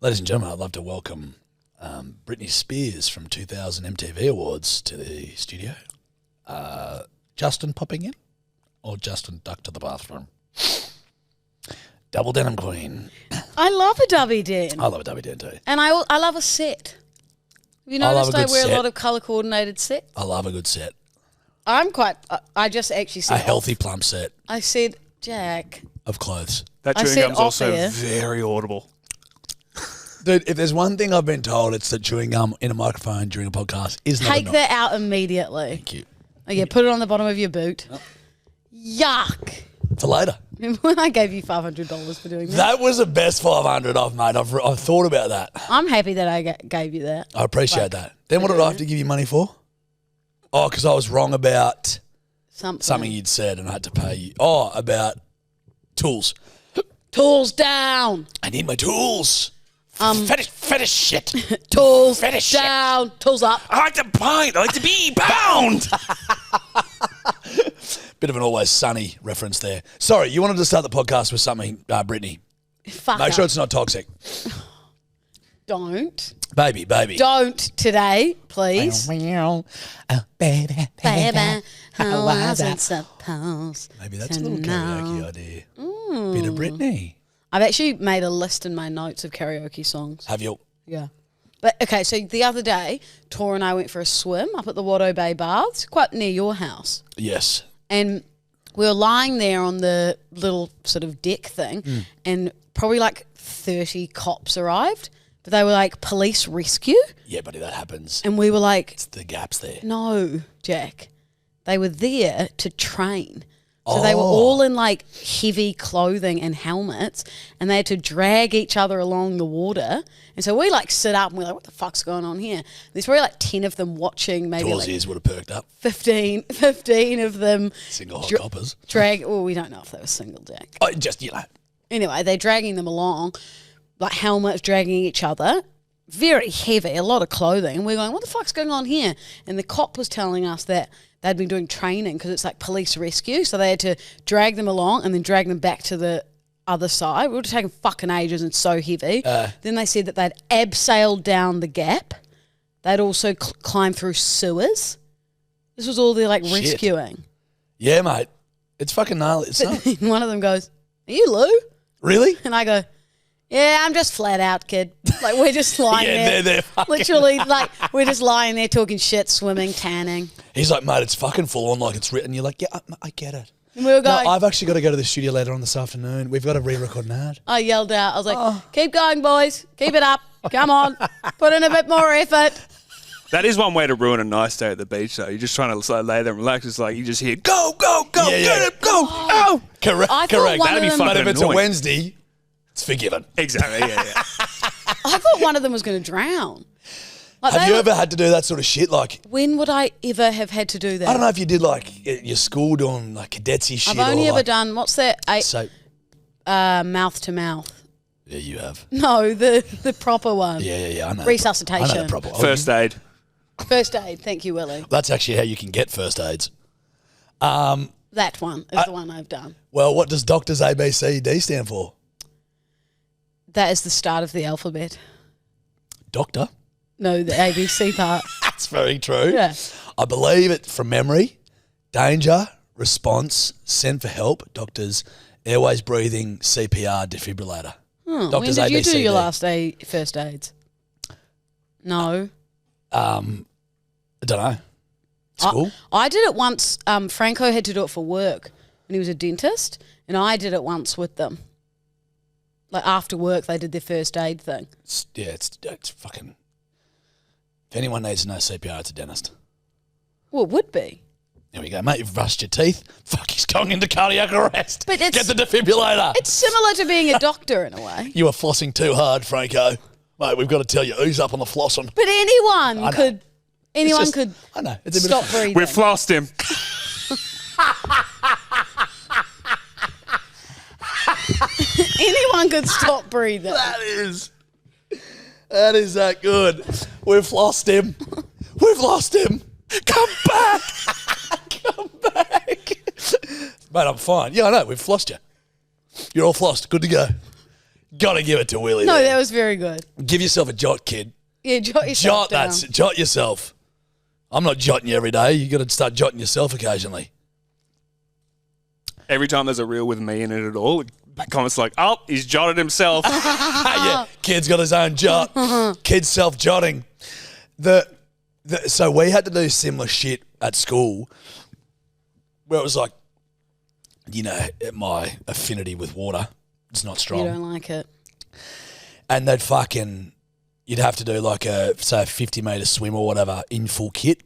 Ladies and gentlemen, I'd love to welcome Britney Spears from 2000 MTV Awards to the studio. Justin popping in? Or Justin ducked to the bathroom? Double denim queen. I love a dubby den. I love a dubby den too. And I love a set. Have you noticed I wear set. a lot of colour-coordinated sets? I love a good set. I just actually said... A healthy plump set. I said, Jack... Of clothes. That chewing gum's also very audible. Dude, if there's one thing I've been told, it's that chewing gum in a microphone during a podcast is not Take that out immediately. Thank you. Oh, yeah, put it on the bottom of your boot. Oh. Yuck. For later. Remember when I gave you $500 for doing that? That was the best 500 I've made. I've thought about that. I'm happy that I gave you that. I appreciate that. Then what did I have to give you money for? Oh, because I was wrong about something you'd said and I had to pay you. Oh, about tools. Tools down. I need my tools. Fetish shit. Tools fetish down. Shit. Tools up. I like to bind. I like to be bound. Bit of an Always Sunny reference there. Sorry, you wanted to start the podcast with something, Brittany. Make sure it's not toxic. Don't. Baby. Don't today, please. Baby, how was it supposed maybe that's a little karaoke idea. Bit of Brittany. I've actually made a list in my notes of karaoke songs. Have you? Yeah. But, okay, so the other day, Tor and I went for a swim up at the Watto Bay Baths, quite near your house. Yes. And we were lying there on the little sort of deck thing, and probably like 30 cops arrived, but they were like, police rescue? Yeah, buddy, that happens. And we were like... It's the gaps there. No, Jack. They were there to train. So they were all in like heavy clothing and helmets, and they had to drag each other along the water. And so we like sit up and we're like, what the fuck's going on here? There's probably like 10 of them watching, maybe Tor's like ears would have perked up. 15 of them. Single hot coppers. Well, we don't know if they were single, Jack. Oh, just, you know. Anyway, they're dragging them along, like helmets dragging each other. Very heavy, a lot of clothing. And we're going, what the fuck's going on here? And the cop was telling us that they'd been doing training because it's like police rescue. So they had to drag them along and then drag them back to the other side. We were taking fucking ages and so heavy. Then they said that they'd abseiled down the gap. They'd also climbed through sewers. This was all their like rescuing. Yeah, mate. It's fucking gnarly. One of them goes, are you Lou? Really? And I go, yeah, I'm just flat out, kid. Like, we're just lying there. They're Literally, like, we're just lying there talking shit, swimming, tanning. He's like, mate, it's fucking full on like it's written. You're like, yeah, I get it. And we were going... No, I've actually got to go to the studio later on this afternoon. We've got to re-record an ad. I yelled out. I was like, keep going, boys. Keep it up. Come on. Put in a bit more effort. That is one way to ruin a nice day at the beach, though. You're just trying to lay there and relax. It's like you just hear, go, get it, go, oh. Correct. That'd be fucking But if it's annoying. a Wednesday, it's forgiven. Exactly, yeah. I thought one of them was going to drown. Like, have you ever had to do that sort of shit? Like, when would I ever have had to do that? I don't know if you did like at your school doing like cadetsy shit. I've only or ever like, done, what's that? Mouth to mouth. Yeah, you have. No, the proper one. Yeah, I know. Resuscitation. I know the proper one. First aid. First aid. Thank you, Willie. That's actually how you can get first aids. That one is the one I've done. Well, what does Doctors ABCD stand for? That is the start of the alphabet. Doctor? No, the ABC part. That's very true. Yeah. I believe it from memory. Danger, response, send for help, doctors, airways breathing, CPR, defibrillator. Doctors when did you do ABCD. your last day first aids? No. I don't know. School? I did it once. Franco had to do it for work when he was a dentist, and I did it once with them. Like after work, they did their first aid thing. It's fucking... If anyone needs to know CPR, it's a dentist. Well, it would be. There we go, mate. You've brushed your teeth. Fuck, he's going into cardiac arrest. But Get the defibrillator. It's similar to being a doctor in a way. You are flossing too hard, Franco. Mate, we've got to tell you, who's up on the flossing? But anyone could I know. It's a bit stop of breathing. We've flossed him. Anyone could stop breathing. That is that good. We've lost him. We've lost him. Come back. Come back. Mate, I'm fine. Yeah, I know. We've flossed you. You're all flossed. Good to go. Got to give it to Willie. No, there. that was very good. Give yourself a jot, kid. Yeah, jot yourself down. Jot yourself. I'm not jotting you every day. You got to start jotting yourself occasionally. Every time there's a reel with me in it at all, comments like, "Oh, he's jotted himself." Yeah, kid's got his own jot. Kid's self-jotting. So we had to do similar shit at school where it was like, my affinity with water is not strong. You don't like it. And you'd have to do like a 50-metre swim or whatever in full kit.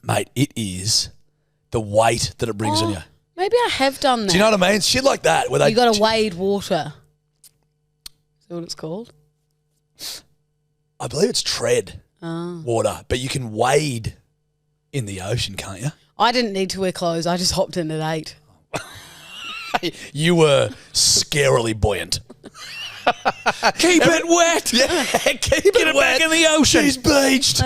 Mate, it is the weight that it brings on you. Maybe I have done that. Do you know what I mean? Shit like that. Where you got to wade water. Is that what it's called? I believe it's tread water, but you can wade in the ocean, can't you? I didn't need to wear clothes. I just hopped in at 8. You were scarily buoyant. Keep it wet. Yeah, keep Get it back in the ocean. She's beached.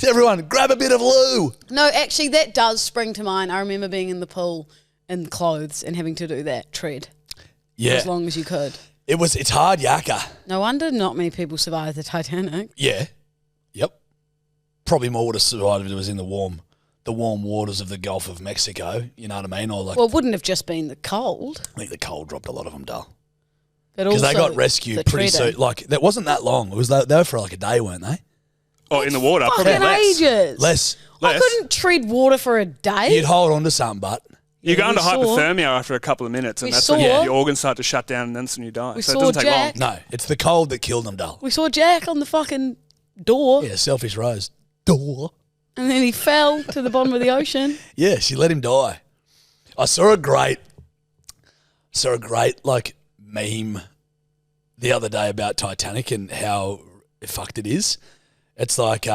Everyone, grab a bit of loo. No, actually, that does spring to mind. I remember being in the pool in clothes and having to do that tread. Yeah. As long as you could. It's hard yakka. No wonder not many people survived the Titanic. Yeah. Yep. Probably more would have survived if it was in the warm waters of the Gulf of Mexico. You know what I mean? Or like, Well, it wouldn't have just been the cold. I think the cold dropped a lot of them, dull. Because Because they got rescued pretty soon. Like, that wasn't that long. It was they were for like a day, weren't they? Oh, in the water. Probably Fucking less. ages. Less. I couldn't tread water for a day. You'd hold on to something, but You go we into saw- hypothermia after a couple of minutes, and We that's when saw- your organs start to shut down, and that's when you die. We So it saw doesn't take Jack. long. no, it's the cold that killed them, dull. We saw Jack on the fucking door, Yeah, selfish Rose. Door. and then he fell to the bottom of the ocean. Yeah, she let him die. I saw a great like meme the other day about Titanic and how fucked it is. It's like,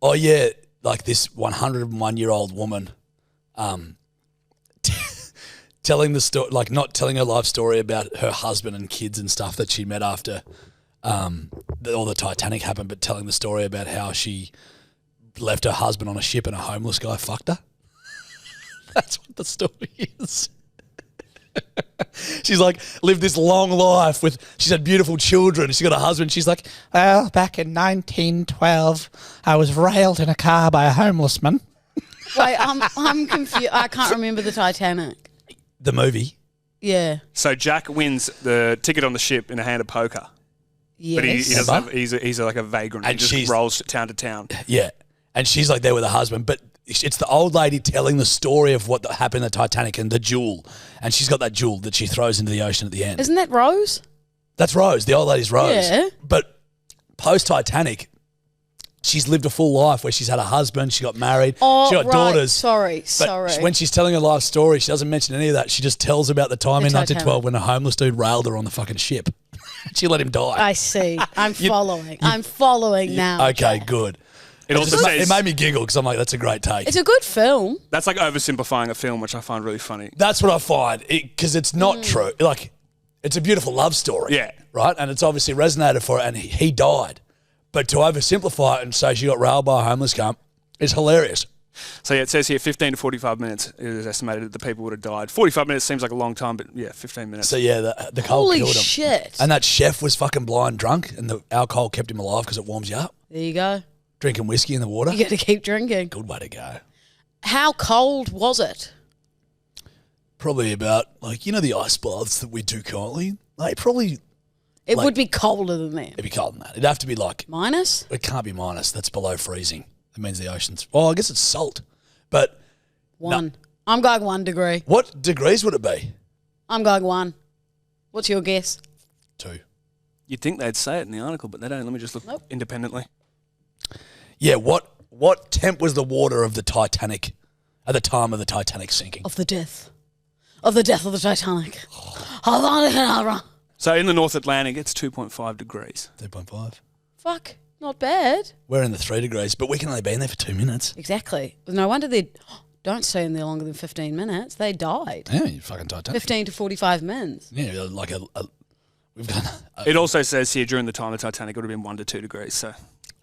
like this 101-year-old woman, telling the story, like not telling her life story about her husband and kids and stuff that she met after all the Titanic happened, but telling the story about how she left her husband on a ship and a homeless guy fucked her. That's what the story is. She's like lived this long life she's had beautiful children. She's got a husband. She's like, well, back in 1912, I was railed in a car by a homeless man. Wait, I'm confused. I can't remember the Titanic. The movie. Yeah. So Jack wins the ticket on the ship in a hand of poker. Yes. But he doesn't Remember? have, he's like a vagrant. And He she's- just rolls town to town. Yeah. And she's like there with her husband, but it's the old lady telling the story of what happened in the Titanic and the jewel. And she's got that jewel that she throws into the ocean at the end. Isn't that Rose? That's Rose. The old lady's Rose. Yeah. But post-Titanic, she's lived a full life where she's had a husband, she got married, Oh, she got right. daughters. Sorry. But when she's telling her life story, she doesn't mention any of that. She just tells about the time The in Titanic. 1912 when a homeless dude railed her on the fucking ship. She let him die. I see. I'm following. I'm following now. Okay, good. It also says It made me giggle because I'm like, that's a great take. It's a good film. that's like oversimplifying a film, which I find really funny. That's what I find, because it's not true. Like, it's a beautiful love story. Yeah. Right? And it's obviously resonated for her, and he died. But to oversimplify it and say she got railed by a homeless cunt is hilarious. So yeah, it says here 15 to 45 minutes is estimated that the people would have died. 45 minutes seems like a long time, but yeah, 15 minutes. So, yeah, the cold Holy killed him. shit. And that chef was fucking blind drunk, and the alcohol kept him alive because it warms you up. There you go. Drinking whiskey in the water. You got to keep drinking. Good way to go. How cold was it? Probably about, like, the ice baths that we do currently. Like, probably, It Like- would be colder than that. it'd be colder than that. It'd have to be like, Minus? it can't be minus. That's below freezing. That means the ocean's, well, I guess it's salt. But 1. I'm going 1 degree. what degrees would it be? I'm going 1. What's your guess? 2. You'd think they'd say it in the article, but they don't. Let me just look Nope. independently. Yeah, what temp was the water of the Titanic at the time of the Titanic sinking? Of the death. Of the death of the Titanic. So in the North Atlantic, it's 2.5 degrees. 2.5. Fuck. Not bad. We're in the 3 degrees, but we can only be in there for 2 minutes. Exactly. No wonder they don't stay in there longer than 15 minutes. They died. Yeah, you fucking Titanic. 15 to 45 minutes. Yeah, like we've got It also says here during the time of the Titanic, it would have been 1 to 2 degrees. So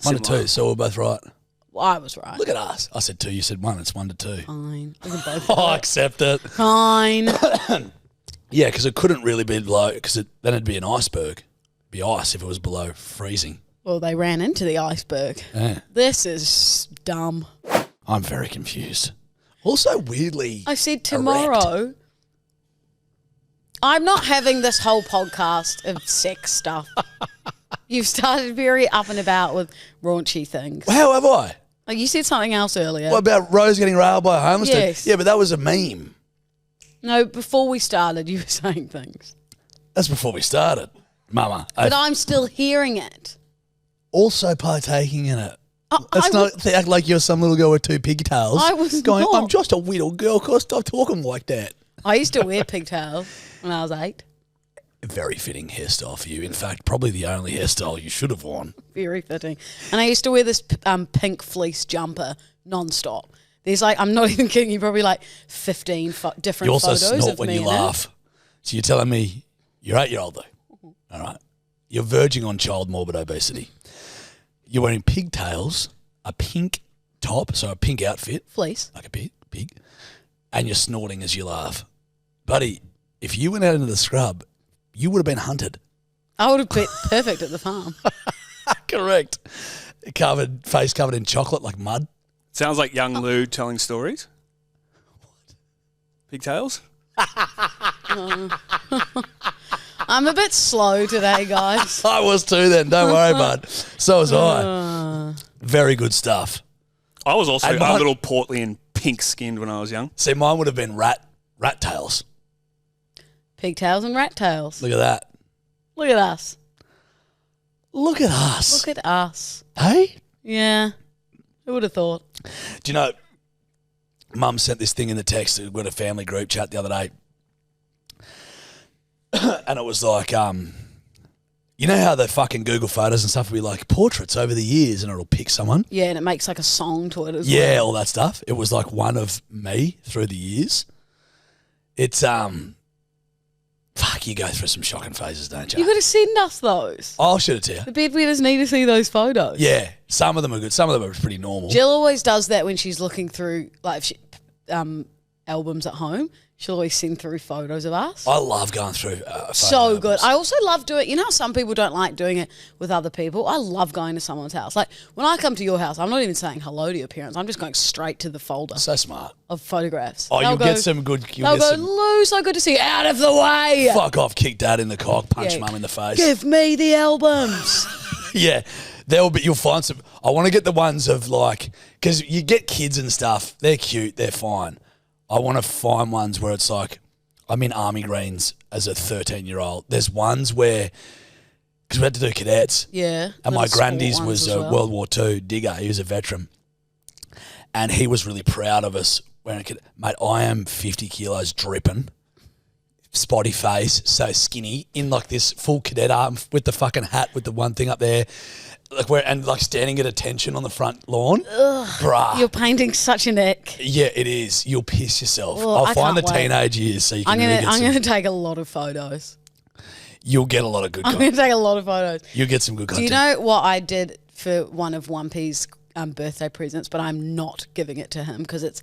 1 to similar. 2, so we're both right. Well, I was right. Look at us. I said 2, you said 1. It's 1 to 2. Fine. We can both Oh, I accept it. Fine. Yeah, because it couldn't really be below, because then it'd be an iceberg. It'd be ice if it was below freezing. Well, they ran into the iceberg. Yeah. This is dumb. I'm very confused. Also, weirdly, I said tomorrow. erect. I'm not having this whole podcast of sex stuff. You've started very up and about with raunchy things. How have I? Oh, you said something else earlier. What about Rose getting railed by a homeless dude? Yes. Yeah, but that was a meme. No, before we started, you were saying things. That's before we started, Mama. But I'm still hearing it. Also partaking in it. I Let's not act like you're some little girl with two pigtails. I was going, not. I'm just a little girl. Can't stop talking like that. I used to wear pigtails when I was 8. Very fitting hairstyle for you. In fact, probably the only hairstyle you should have worn. Very fitting. And I used to wear this pink fleece jumper non-stop. There's like, I'm not even kidding you, probably like 15 different You also photos snort of when me you in laugh. So you're telling me you're 8-year-old though. All right. You're verging on child morbid obesity. You're wearing pigtails, a pink top, so a pink outfit, Fleece. like a pig, and you're snorting as you laugh. Buddy, if you went out into the scrub, you would have been hunted. I would have been perfect at the farm. Correct. Face covered in chocolate like mud. Sounds like young Lou telling stories. What? Pigtails? I'm a bit slow today, guys. I was too then. Don't worry, bud. So was I. Very good stuff. I was also And a mine- little portly and pink-skinned when I was young. See, mine would have been rat tails. Pigtails and rat tails. Look at that. Look at us. Look at us. Look at us. Hey? Yeah. Who would have thought? Do you know, Mum sent this thing in the text. We got a family group chat the other day. And it was like, you know how the fucking Google Photos and stuff will be like portraits over the years and it'll pick someone? Yeah, and it makes like a song to it as well. Yeah, all that stuff. It was like one of me through the years. It's, fuck, you go through some shocking phases, don't you? You got to send us those. I'll shoot it to you. The bedwetters need to see those photos. Yeah, some of them are good. Some of them are pretty normal. Jill always does that when she's looking through like albums at home. She'll always send through photos of us. I love going through photo So good. albums. I also love doing, you know how some people don't like doing it with other people? I love going to someone's house. Like when I come to your house, I'm not even saying hello to your parents. I'm just going straight to the folder So smart. of photographs. Oh, They'll you'll go, get some good. They'll go, Lou, so good to see you. Out of the way. Fuck off, kick dad in the cock, punch Yeah. mum in the face. Give me the albums. Yeah, you'll find some. I want to get the ones of like, because you get kids and stuff. They're cute. They're fine. I want to find ones where it's like, I'm in army greens as a 13-year-old. There's ones where, because we had to do cadets. Yeah. And my little sport granddad's ones was as a well. World War II digger. He was a veteran. And he was really proud of us. Mate, I am 50 kilos dripping, spotty face, so skinny, in like this full cadet arm with the fucking hat with the one thing up there. Like standing at attention on the front lawn. Bruh. You're painting such an ick. Yeah, it is. You'll piss yourself. Well, I'll I find the can't wait. teenage years so you can I'm really gonna get some. take a lot of photos. You'll get a lot of good I'm content. gonna take a lot of photos. You'll get some good Do content. you know what I did for one of One P's birthday presents? But I'm not giving it to him because it's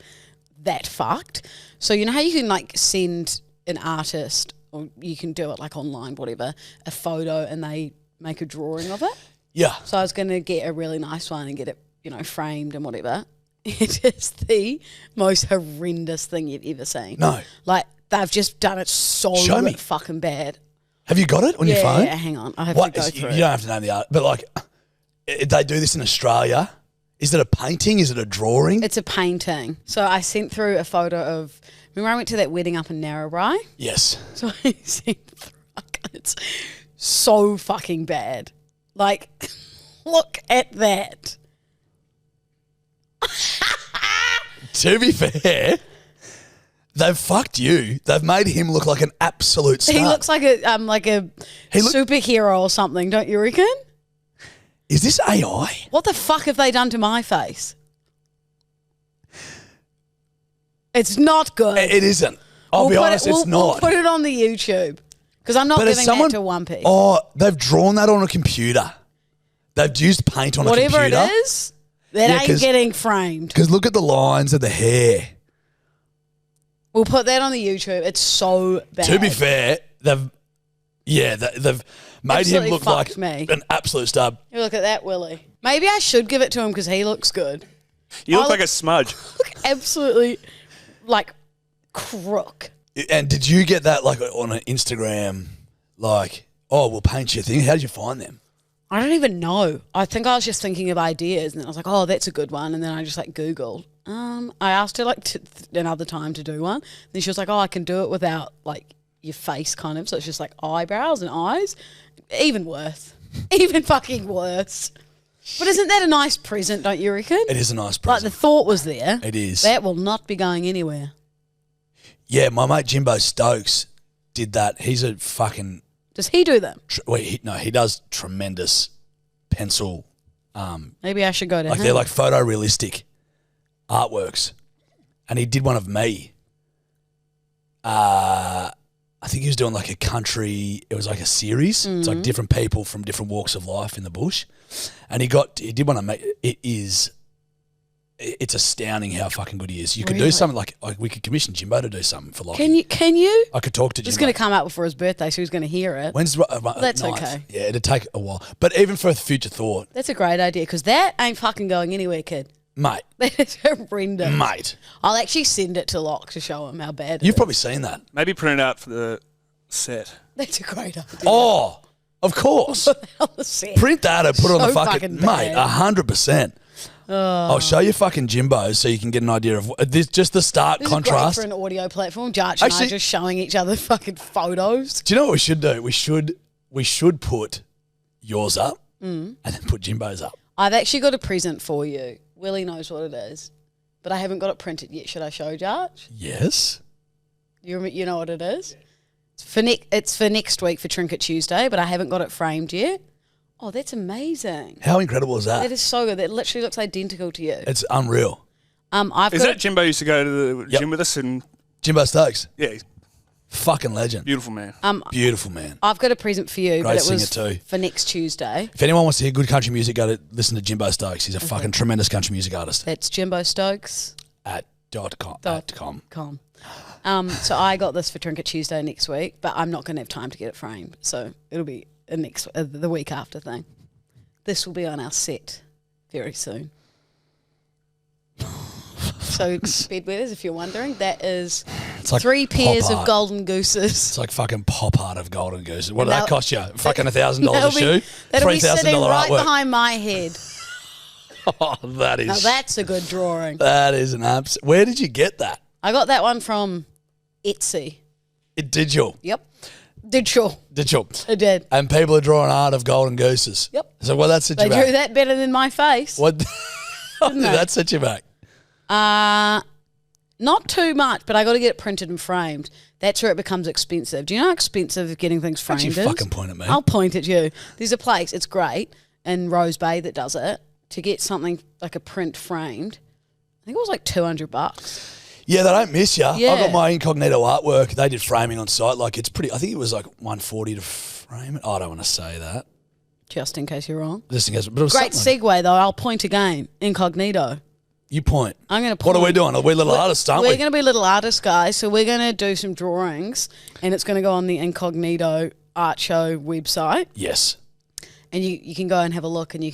that fucked. So you know how you can like send an artist, or you can do it like online, whatever, a photo and they make a drawing of it. Yeah. So I was going to get a really nice one and get it, framed and whatever. It is the most horrendous thing you've ever seen. No. Like, they've just done it so Show me. fucking bad. Have you got it on your phone? Yeah, hang on. I have What? to go You through don't have to name the art, but like, they do this in Australia. Is it a painting? Is it a drawing? It's a painting. So I sent through a photo of, remember I went to that wedding up in Narrabri? Yes. So I sent through, it's so fucking bad. Like, look at that. To be fair, they've fucked you. They've made him look like an absolute star. He looks like a He look- superhero or something, don't you reckon? Is this AI? What the fuck have they done to my face? It's not good. It isn't. I'll be honest, it's We'll not. put it on the YouTube because I'm not But if giving someone, that to One P. oh, they've drawn that on a computer. They've used paint on Whatever a computer. it is, that Yeah, ain't getting framed. Because look at the lines of the hair. We'll put that on the YouTube. It's so bad. To be fair, they've made Absolutely him look fucked like me. an absolute star. You look at that, Willie. Maybe I should give it to him because he looks good. You look like a smudge. Look absolutely like crook. And did you get that like on an Instagram, like, oh, we'll paint you a thing? How did you find them? I don't even know. I think I was just thinking of ideas, and then I was like, "Oh, that's a good one." And then I just like Googled. I asked her like another time to do one. Then she was like, "Oh, I can do it without like your face, kind of. So it's just like eyebrows and eyes. Even worse, even fucking worse." But isn't that a nice present? Don't you reckon? It is a nice Like present. the thought was there. It is. That will not be going anywhere. Yeah, my mate Jimbo Stokes did that. He's a fucking Does he do them? he does tremendous pencil. Maybe I should go to Like him. they're like photorealistic artworks, and he did one of me. I think he was doing like a country. It was like a series. It's like different people from different walks of life in the bush, and he did one of me. It's astounding how fucking good he is. You could do Really? something like we could commission Jimbo to do something for like. Can you? I could talk to It's Jimbo. going to come out before his birthday, so he's going to hear it. When's That's 9th? okay. Yeah, it'd take a while, but even for a future thought, That's a great idea because that ain't fucking going anywhere, kid. mate, That is horrendous. mate, I'll actually send it to Locke to show him how bad it you've is. probably seen that. Maybe print it out for the set. That's a great idea. Oh, of course. On the set. Print that and put it on the So fucking fucking mate. bad. 100%. I'll show you fucking Jimbo so you can get an idea of this. Just the stark This contrast. is great for an audio platform. Jarch and I Actually- just showing each other fucking photos. Do you know what we should do? We should put yours up and then put Jimbo's up. I've actually got a present for you. Willie knows what it is, but I haven't got it printed yet. Should I show Jarch? Yes. You know what it is? It's for next week for Trinket Tuesday, but I haven't got it framed yet. Oh, that's amazing. How incredible is That that? is so good. That literally looks identical to you. It's unreal. I've Is got that Jimbo used to go to the Yep. gym with us? And Jimbo Stokes, yeah, he's fucking legend. beautiful man. Beautiful man. I've got a present for you, Great but it was singer too. for next Tuesday. If anyone wants to hear good country music, go to listen to Jimbo Stokes. He's a fucking tremendous country music artist. That's Jimbo Stokes. At .com. Com. So I got this for Trinket Tuesday next week, but I'm not going to have time to get it framed. So it'll be the week after thing. This will be on our set very soon. So bedwetters, if you're wondering, that is It's like 3 pairs pop of art. golden gooses. It's like fucking pop art of golden goose. What did And that cost you? Fucking $1,000 a That'll shoe? be- That'll be $3,000 sitting right artwork. behind my head. Oh, that Now is. that's a good drawing. That is an abs. Where did you get that? I got that one from Etsy. Digital. Yep. Digital. Digital. I did. And people are drawing art of golden gooses. Yep. So what that set They you drew back? that better than my face. What? How did they? that set you back? Not too much, but I got to get it printed and framed. That's where it becomes expensive. Do you know how expensive getting things framed Don't you is? fucking point at me. I'll point at you. There's a place, it's great, in Rose Bay that does it. To get something like a print framed, I think it was like $200. Yeah, they don't miss you. Yeah. I got my incognito artwork. They did framing on site. Like it's pretty. I think it was like $140 to frame it. I don't want to say that. Just in case you're wrong. Just in case. But it was Great something. segue though. I'll point again. Incognito. You point. I'm going to What point. are we doing? Are we little artists, aren't we? We're going to be little artists, guys. So we're going to do some drawings, and it's going to go on the Incognito Art Show website, Yes. and you can go and have a look, and you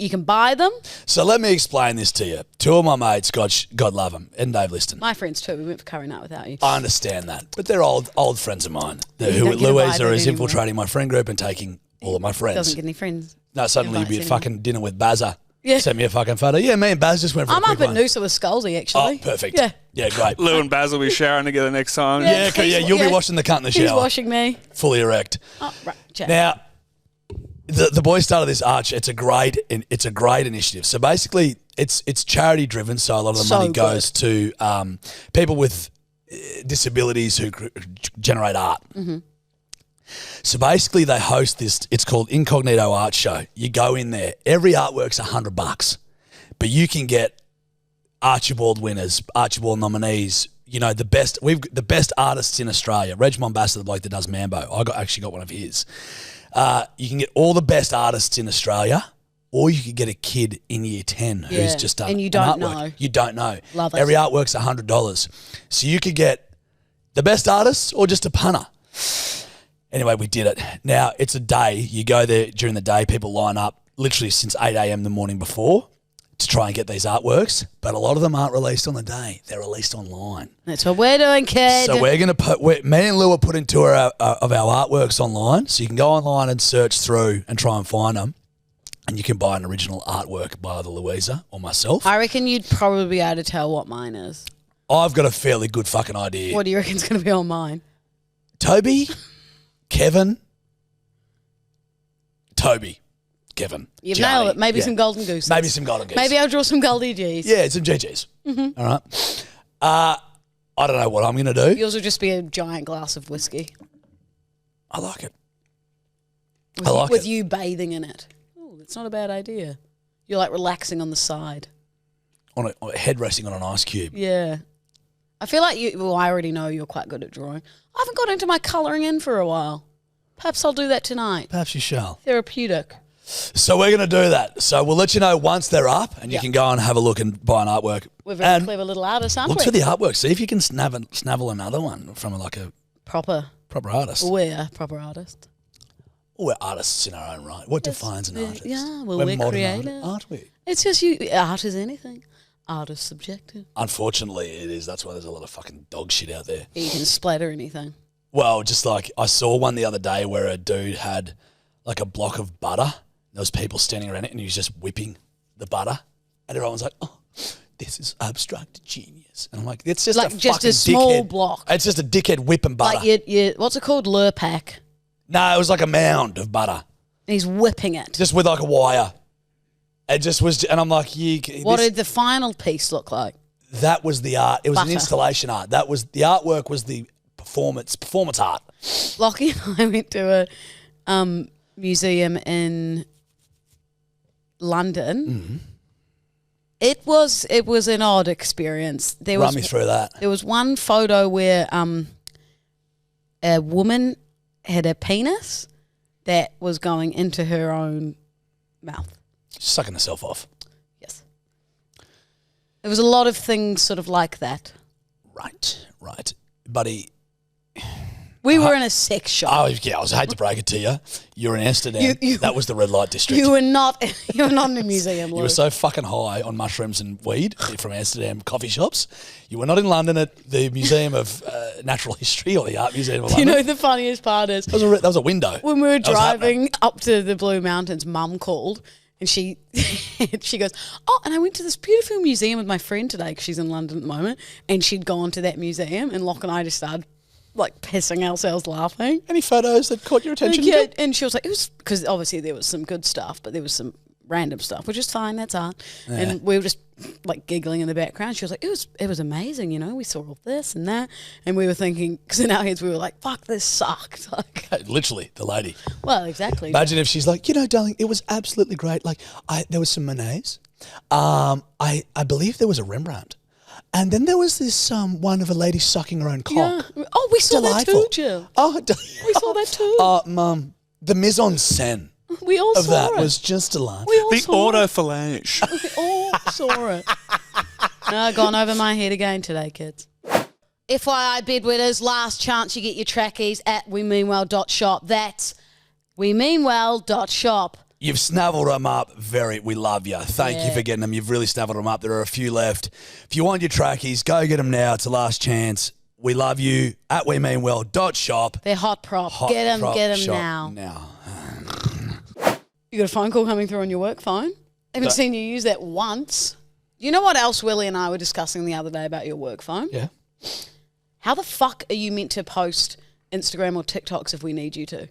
can buy them. So let me explain this to you. Two of my mates, God love them, and Dave Liston. My friends too. We went for curry night without you. I understand that, but they're old friends of mine. You Who don't get to buy Louisa that is anymore. infiltrating my friend group and taking all of my friends. Doesn't get any friends. No, suddenly you'd be at invites fucking dinner with Bazza. Yeah. Send me a fucking photo. Yeah, me and Baz just went for I'm a quick up at one. Noosa with Scalzi, actually. Oh, perfect. Yeah. Yeah, great. Lou and Basil will be showering together next time. Yeah, cool, he's- you'll be washing the cunt in the He's shower. washing me. Fully erect. Oh, right. Jack. Now, the boys started this arch. It's a great initiative. So basically, it's charity driven. So a lot of the So money good. goes to people with disabilities who generate art. Mm-hmm. So basically, they host this. It's called Incognito Art Show. You go in there. Every artwork's $100, but you can get Archibald winners, Archibald nominees. You know the best. We've got the best artists in Australia. Reg Mombassa, the bloke that does Mambo. Actually got one of his. You can get all the best artists in Australia, or you could get a kid in year 10 who's Yeah, just done and you an don't artwork. know. You don't know. Love it. Every artwork's $100. So you could get The best artists or just a punter? Anyway, we did it. Now, it's a day. You go there during the day. People line up literally since 8 a.m. the morning before to try and get these artworks. But a lot of them aren't released on the day. They're released online. That's what we're doing, kid. So we're going to me and Lou are putting two of our artworks online. So you can go online and search through and try and find them. And you can buy an original artwork by either Louisa or myself. I reckon you'd probably be able to tell what mine is. I've got a fairly good fucking idea. What do you reckon's going to be on mine? Toby, Kevin, Kevin. You've Charlie. nailed it. Maybe Yeah. some golden gooses. Maybe some golden goose. Maybe I'll draw some goldie G's. Yeah, some GGs. All right. I don't know what I'm going to do. Yours will just be a giant glass of whiskey. I like it. With you bathing in it. Oh, that's not a bad idea. You're like relaxing on the side. On a head resting on an ice cube. Yeah. I feel like I already know you're quite good at drawing. I haven't got into my colouring in for a while. Perhaps I'll do that tonight. Perhaps you shall. Therapeutic. So we're going to do that. So we'll let you know once they're up and you can go and have a look and buy an artwork. We're very clever little artists, aren't Look we? for the artwork. See if you can snavel another one from like a Proper artist. We're proper artists. We're artists in our own right. What defines an artist? Yeah, well, we're modern creative. aren't we? It's just art is anything. Art is subjective. Unfortunately, it is. That's why there's a lot of fucking dog shit out there. You can splatter anything. Well, just like I saw one the other day where a dude had like a block of butter. There was people standing around it and he was just whipping the butter. And everyone was like, oh, this is abstract genius. And I'm like, it's just Like a just fucking a small dickhead. block. It's just a dickhead whipping butter. Like what's it called? Lurpak. No, it was like a mound of butter. And he's whipping it. Just with like a wire. It just was, and I'm like, What did the final piece look like? that was the art. It was Butter. an installation art. That was the artwork. Was the performance art. Lockie and I went to a museum in London. Mm-hmm. It was an odd experience. Run me through that. There was one photo where a woman had a penis that was going into her own mouth. Sucking herself off. Yes. There was a lot of things sort of like that. Right. Buddy, We were in a sex shop. I hate to break it to you. You're in Amsterdam. That was the red light district. You were not in a museum, You Lou. were so fucking high on mushrooms and weed from Amsterdam coffee shops. You were not in London at the Museum of Natural History or the Art Museum of You London. know the funniest part is That was a window. when we were That was happening. driving up to the Blue Mountains, Mum called and she she goes, oh, and I went to this beautiful museum with my friend today because she's in London at the moment, and she'd gone to that museum, and Locke and I just started like pissing ourselves laughing. Any photos that caught your attention? Yeah, and she was like, it was because obviously there was some good stuff, but there was some random stuff, which is fine. That's art. Yeah. And we were just like giggling in the background. She was like, it was amazing. You know, we saw all this and that, and we were thinking because in our heads we were like, fuck, this sucked. Like, Literally, the lady. well, exactly. Imagine if she's like, darling, it was absolutely great. Like, there was some Monets. I believe there was a Rembrandt. And then there was this one of a lady sucking her own cock. Yeah. Oh, we saw Delightful. that too, Jill. Oh, We saw that too. Mum, the mise en scène We all of saw that it. was just delightful. We all The saw it. autophalange. We all saw it. No, gone over my head again today, kids. FYI, bedwetters, last chance you get your trackies at wemeanwell.shop. That's wemeanwell.shop. You've snaveled them up. We love you. Thank you Yeah. for getting them. You've really snaveled them up. There are a few left. If you want your trackies, go get them now. It's the last chance. We love you at wemeanwell.shop. They're hot prop. Hot Get them prop shop now. You got a phone call coming through on your work phone? I haven't seen you use that once. You know what else Willie and I were discussing the other day about your work phone? Yeah. How the fuck are you meant to post Instagram or TikToks if we need you to?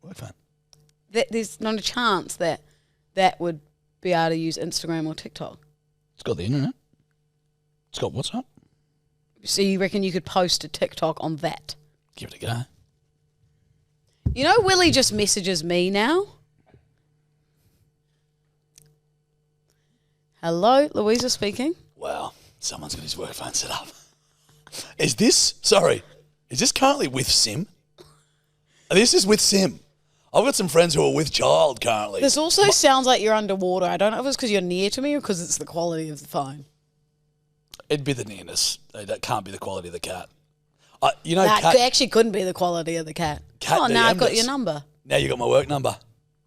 Work phone. There's not a chance that would be able to use Instagram or TikTok. It's got the internet. It's got WhatsApp. So you reckon you could post a TikTok on that? Give it a go. You know Willie just messages me now? Hello, Louisa speaking. Wow. Someone's got his work phone set up. Is this currently with Sim? This is with Sim. I've got some friends who are with child currently. This also sounds like you're underwater. I don't know if it's because you're near to me or because it's the quality of the phone. It'd be the nearness. That can't be the quality of the cat. That cat, actually couldn't be the quality of the cat. Cat Oh, now I've got DM'd your us. number. Now you got my work number.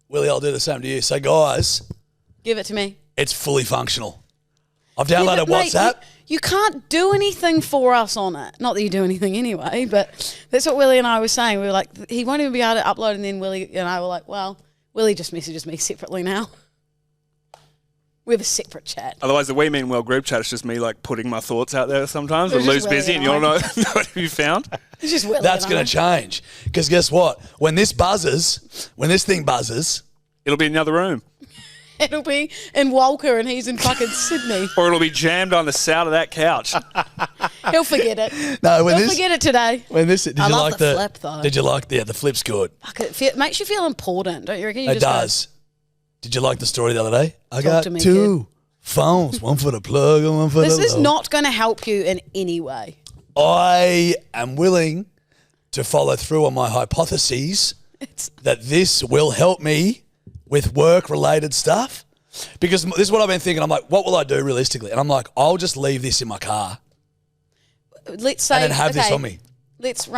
Willie, I'll do the same to you. So, guys, Give it to me. it's fully functional. I've downloaded Yeah, but mate, WhatsApp. You can't do anything for us on it. Not that you do anything anyway, but that's what Willie and I were saying. We were like, he won't even be able to upload, and then Willie and I were like, well, Willie just messages me separately now. We have a separate chat. Otherwise, the We Mean Well group chat is just me like putting my thoughts out there sometimes. It's When just Lou's busy Willie and and you I. don't know what have you found. It's just Willie. That's and I. going to change. Because guess what? When this thing buzzes, It'll be in another room. It'll be in Walker and he's in fucking Sydney. Or it'll be jammed on the side of that couch. He'll forget it. no, He'll forget it today. did I you love like the flip, though. Did you like the flip's good? Fuck, it makes you feel important, don't you reckon? You It just go, does. Did you like the story the other day? I Talk got to me, two phones, one for the plug and one for This the is load. not going to help you in any way. I am willing to follow through on my hypotheses that this will help me with work-related stuff. Because this is what I've been thinking. I'm like, what will I do realistically? And I'm like, I'll just leave this in my car Let's say, and then have this on me. Let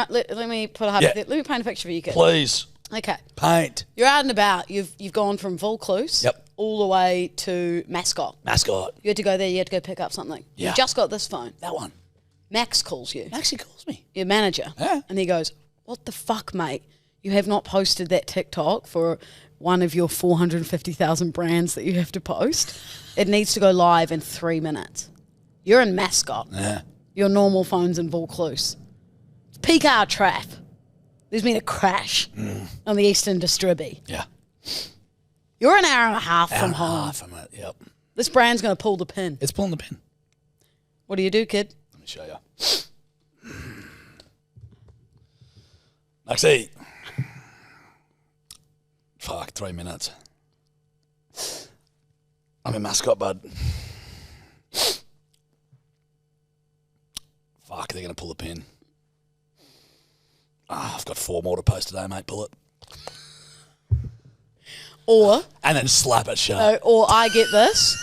me put a Yeah. let me paint a picture for you, kid. Please, Okay, paint. you're out and about. You've gone from Vaucluse Yep. all the way to Mascot. Mascot. You had to go there. You had to go pick up something. Yeah. You just got this phone. That one. Max calls you, Actually calls me. your manager, Yeah. and he goes, "What the fuck, mate? You have not posted that TikTok for one of your 450,000 brands that you have to post. It needs to go live in 3 minutes. You're in Mascot. Yeah. Your normal phone's in Vaucluse. It's peak hour traffic. There's been a crash on the Eastern Distribution. Yeah. You're an hour and a half Hour from and a home. half from it. Yep. This brand's going to pull the pin. It's pulling the pin. What do you do, kid? Let me show you. Maxie. Fuck, 3 minutes. I'm in Mascot, bud. Fuck, they're going to pull the pin. I've got 4 more to post today, mate. Pull it. Or And then slap it shut. or I get this.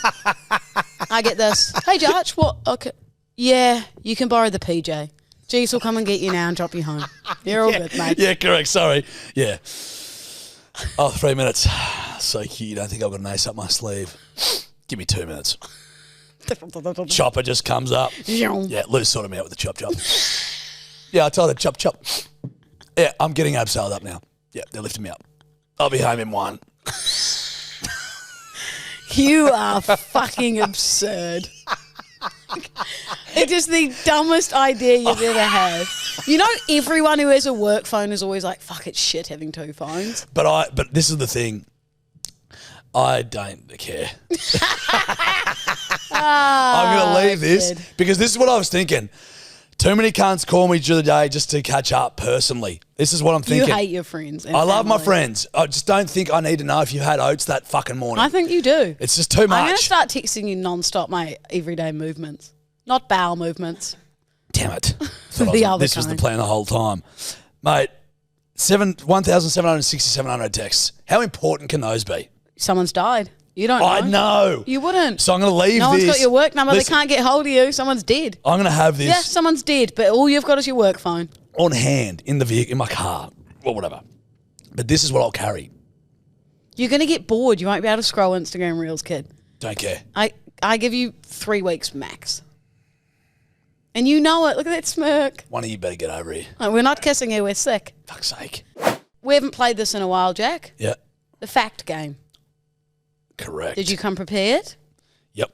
I get this. Hey, Judge, what? Okay. Yeah, you can borrow the PJ. Jeez will come and get you now and drop you home. You're all good, mate. Yeah, correct. Sorry. Yeah. Oh, 3 minutes. So cute. You don't think I've got an ace up my sleeve? Give me 2 minutes. Chopper just comes up. Yeah, Lou sorted me out with the chop. Yeah, I told her chop. Yeah, I'm getting abseiled up now. Yeah, they're lifting me up. I'll be home in 1. You are fucking absurd. It's just the dumbest idea you've ever had. You know, everyone who has a work phone is always like, fuck, it's shit having 2 phones. But this is the thing. I don't care. I'm going to leave this kid. because this is what I was thinking. Too many cunts call me during the day just to catch up personally. This is what I'm thinking. You hate your friends. And I love my family. friends. I just don't think I need to know if you had oats that fucking morning. I think you do. It's just too much. I'm going to start texting you non-stop my everyday movements. Not bowel movements. Damn it. This was the kind. plan the whole time. Mate, 1,760, texts. How important can those be? Someone's died. You don't know. I know. You wouldn't. So I'm going to leave No this. one's got your work number. Listen, They can't get hold of you. Someone's dead. I'm going to have this Yeah, someone's dead, but all you've got is your work phone. on hand in the vehicle, in my car, or whatever. But this is what I'll carry. You're going to get bored. You won't be able to scroll Instagram Reels, kid. Don't care. I give you 3 weeks max. And you know it. Look at that smirk. One of you better get over here. Oh, we're not kissing you. We're sick. Fuck's sake. We haven't played this in a while, Jack. Yeah. The fact game. Correct. Did you come prepared? Yep.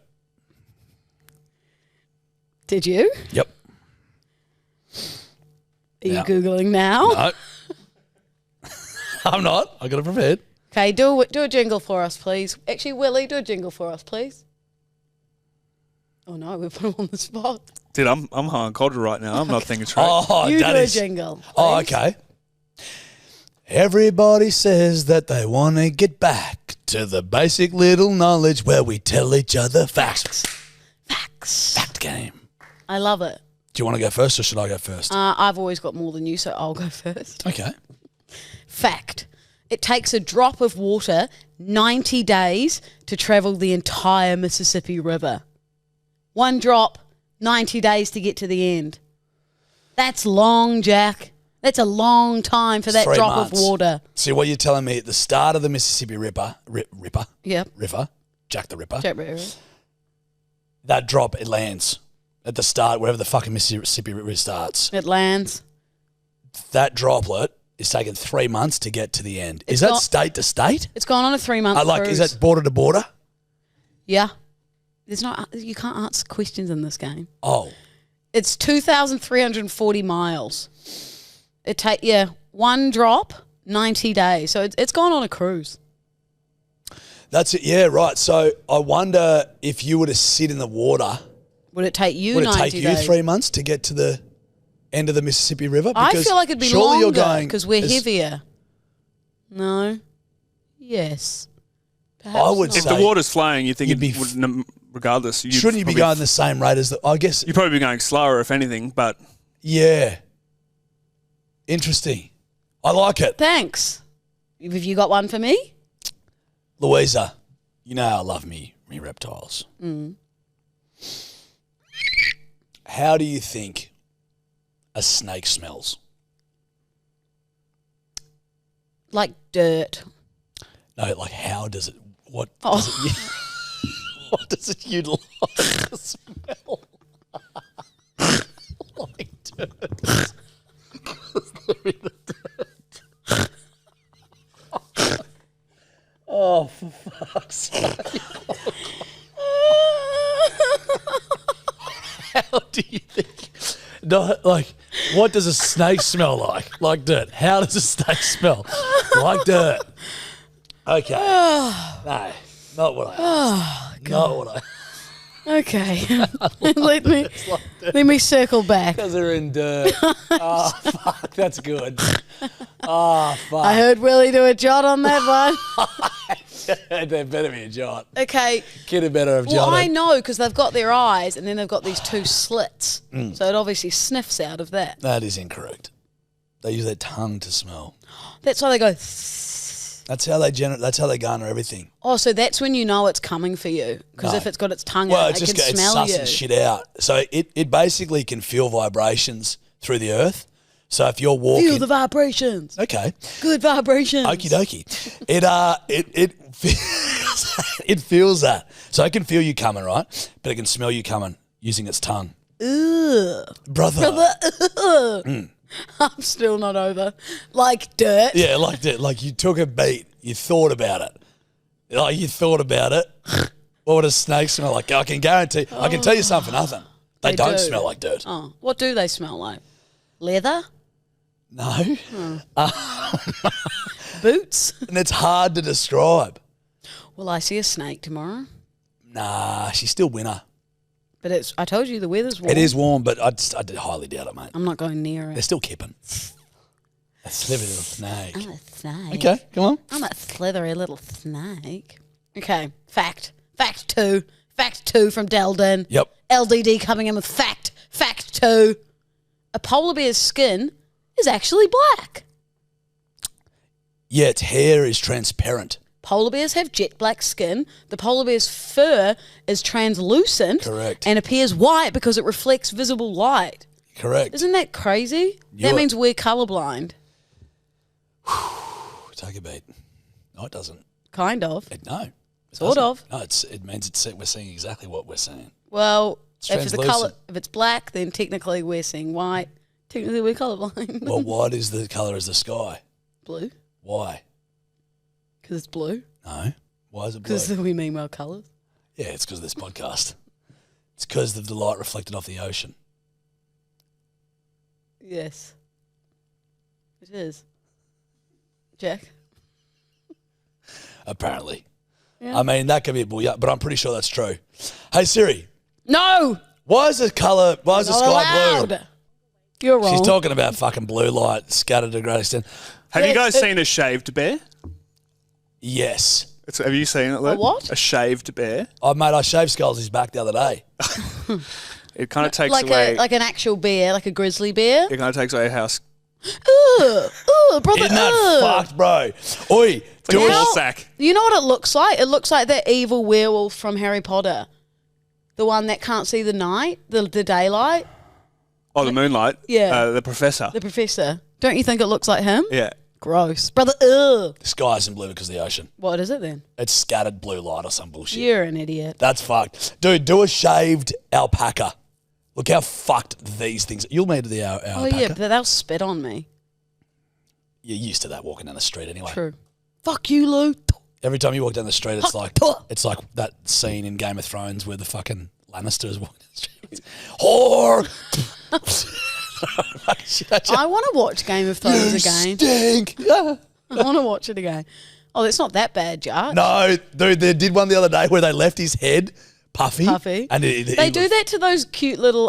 Did you? Yep. Are you Yeah. Googling now? No. I'm not. I got it prepared. Okay, do a jingle for us, please. Actually, Willie, do a jingle for us, please. Oh no, we put him on the spot. Dude, I'm high on culture right now. I'm not thinking straight. Oh, you that do is- a jingle. Oh, please. okay. Everybody says that they want to get back to the basic little knowledge where we tell each other facts. Facts. Fact game. I love it. Do you want to go first or should I go first? I've always got more than you, so I'll go first. Okay. Fact. It takes a drop of water 90 days to travel the entire Mississippi River. 1 drop, 90 days to get to the end. That's long, Jack. That's a long time for that 3 drop months. of water. See, what you're telling me, at the start of the Mississippi River, Yep. River, Jack the Ripper, Jack River. that drop, it lands at the start, wherever the fucking Mississippi River starts. It lands. That droplet is taking 3 months to get to the end. It's Is that not- state to state? It's gone on a 3-month Like, cruise. is that border to border? Yeah. You can't answer questions in this game. Oh, It's 2,340 miles. One drop, 90 days. So it's gone on a cruise. that's it. Yeah, right. So I wonder if you were to sit in the water, Would it take you would it 90 take you days? 3 months to get to the end of the Mississippi River? I Because feel like it'd be surely you're longer going because we're as- heavier. No. Yes. Perhaps I would not. If say- the water's flowing, you think You'd it be would, regardless. You'd Shouldn't you be probably- going the same rate as the? I guess. You'd probably be going slower, if anything. But Yeah. Interesting. I like it, Thanks. Have you got one for me? Louisa. You know I love me reptiles. How do you think a snake smells? Like dirt. No, like how does it? What Oh. does it? What does it utilize to smell? Like dirt. Oh, for fuck's sake. How do you think? No, like, what does a snake smell like? Like dirt. How does a snake smell? Like dirt. Okay. No, not what I. Not what I. Okay. let me circle back. Because they're in dirt. Oh, fuck. That's good. Oh, fuck. I heard Willie do a jot on that one. There better be a jot. Okay. Kid had better have Well, jotted. I know because they've got their eyes and then they've got these two slits. So it obviously sniffs out of that. That is incorrect. They use their tongue to smell. That's why they go. That's how they That's how they garner everything. Oh, so that's when you know it's coming for you because No. if it's got its tongue Well, out, it's it just can it's smell sussing you. shit out. So it basically can feel vibrations through the earth. So if you're walking, Feel the vibrations. okay, Good vibrations. okie dokie, it feels that. So it can feel you coming, right? But it can smell you coming using its tongue, Ugh. brother. I'm still not over. Like dirt. Yeah, like that. Like you took a beat, you thought about it. Like you thought about it. What would a snake smell like? I can guarantee. I can tell you something for nothing. They don't do. smell like dirt. Oh, what do they smell like? Leather? No, Boots? and it's hard to describe. Will I see a snake tomorrow? Nah, she's still winner. But I told you the weather's warm. It is warm, but I highly doubt it, mate. I'm not going near They're it. still kipping. A slithery little snake. I'm a snake. Okay, come on. I'm a slithery little snake. Okay, fact. Fact two. Fact two from Delden. Yep. LDD coming in with fact. Fact two. A polar bear's skin is actually black. Yeah, its hair is transparent. Polar bears have jet black skin. The polar bear's fur is translucent. Correct. And appears white because it reflects visible light. Correct. Isn't that crazy? Knew That it. means we're colorblind. Take a beat. No, it doesn't. Kind of. No. It Sort doesn't. of. No, it means we're seeing exactly what we're seeing. Well, It's if the color, translucent. if it's black, then technically we're seeing white. Technically we're colorblind. Well, what is the colour as the sky? Blue, Why? because it's blue. No. Why is it blue? Because we mean our colors. Yeah, it's because of this podcast. It's because of the light reflected off the ocean. Yes, it is. Jack. Apparently. Yeah. I mean, that could be a bull, but I'm pretty sure that's true. Hey, Siri, No. why is the sky allowed. blue? You're wrong. She's talking about fucking blue light scattered to a great extent. have you Yes, guys seen a shaved bear? Yes. Have you seen it, Luke? what? A shaved bear. Oh, mate, I shaved Skulls' back the other day. It kind of takes like away. like an actual bear, like a grizzly bear. it kind of takes away how. Brother. Isn't that fucked, bro? Oi, do a it. ball sack. You know what it looks like? It looks like that evil werewolf from Harry Potter. The one that can't see the night, the daylight. Oh, the moonlight. Yeah. The professor. The professor. Don't you think it looks like him? Yeah. Gross. Brother, ugh. The sky isn't blue because of the ocean. What is it then? It's scattered blue light or some bullshit. You're an idiot. That's fucked. Dude, do a shaved alpaca. Look how fucked these things... You'll meet the alpaca. Oh, yeah, but they'll spit on me. You're used to that walking down the street anyway. True. Fuck you, Lou. Every time you walk down the street, it's like that scene in Game of Thrones where the fucking Lannisters walk down the street. It's, whore! I want to watch Game of Thrones again. Stink! I want to watch it again. Oh, it's not that bad, Jack. No, dude, they did one the other day where they left his head puffy. And they do that to those cute little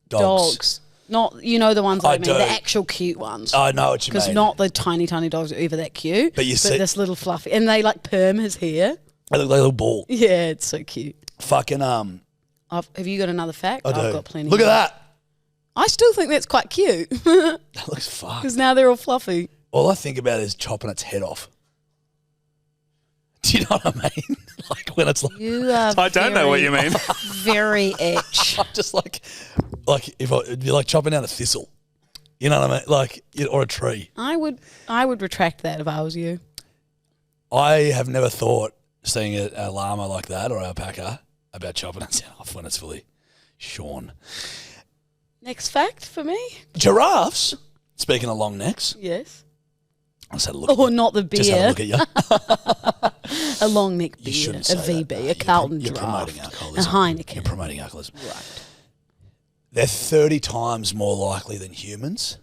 dogs. Not, the ones I mean, the actual cute ones. I know what you mean. Because not the tiny, tiny dogs are either that cute. But see, this little fluffy. And they like perm his hair. They look like a little ball. Yeah, it's so cute. Fucking, have you got another fact? I've got plenty. Look at that. I still think that's quite cute. That looks fucked. Because now they're all fluffy. All I think about is chopping its head off. Do you know what I mean? Like when it's like... I don't know what you mean. Very itch. I'm just like if it'd be like chopping down a thistle. You know what I mean? Like, or a tree. I would retract that if I was you. I have never thought seeing a llama like that or alpaca about chopping it off when it's fully shorn. Next fact for me? Giraffes, speaking of long necks. Yes. I just had a look. Oh, not the beer. Just had a look at you. A long neck beer. You shouldn't a say VB, that. a Carlton You're Draft. promoting alcoholism. A Heineken. You're promoting alcoholism. Right. They're 30 times more likely than humans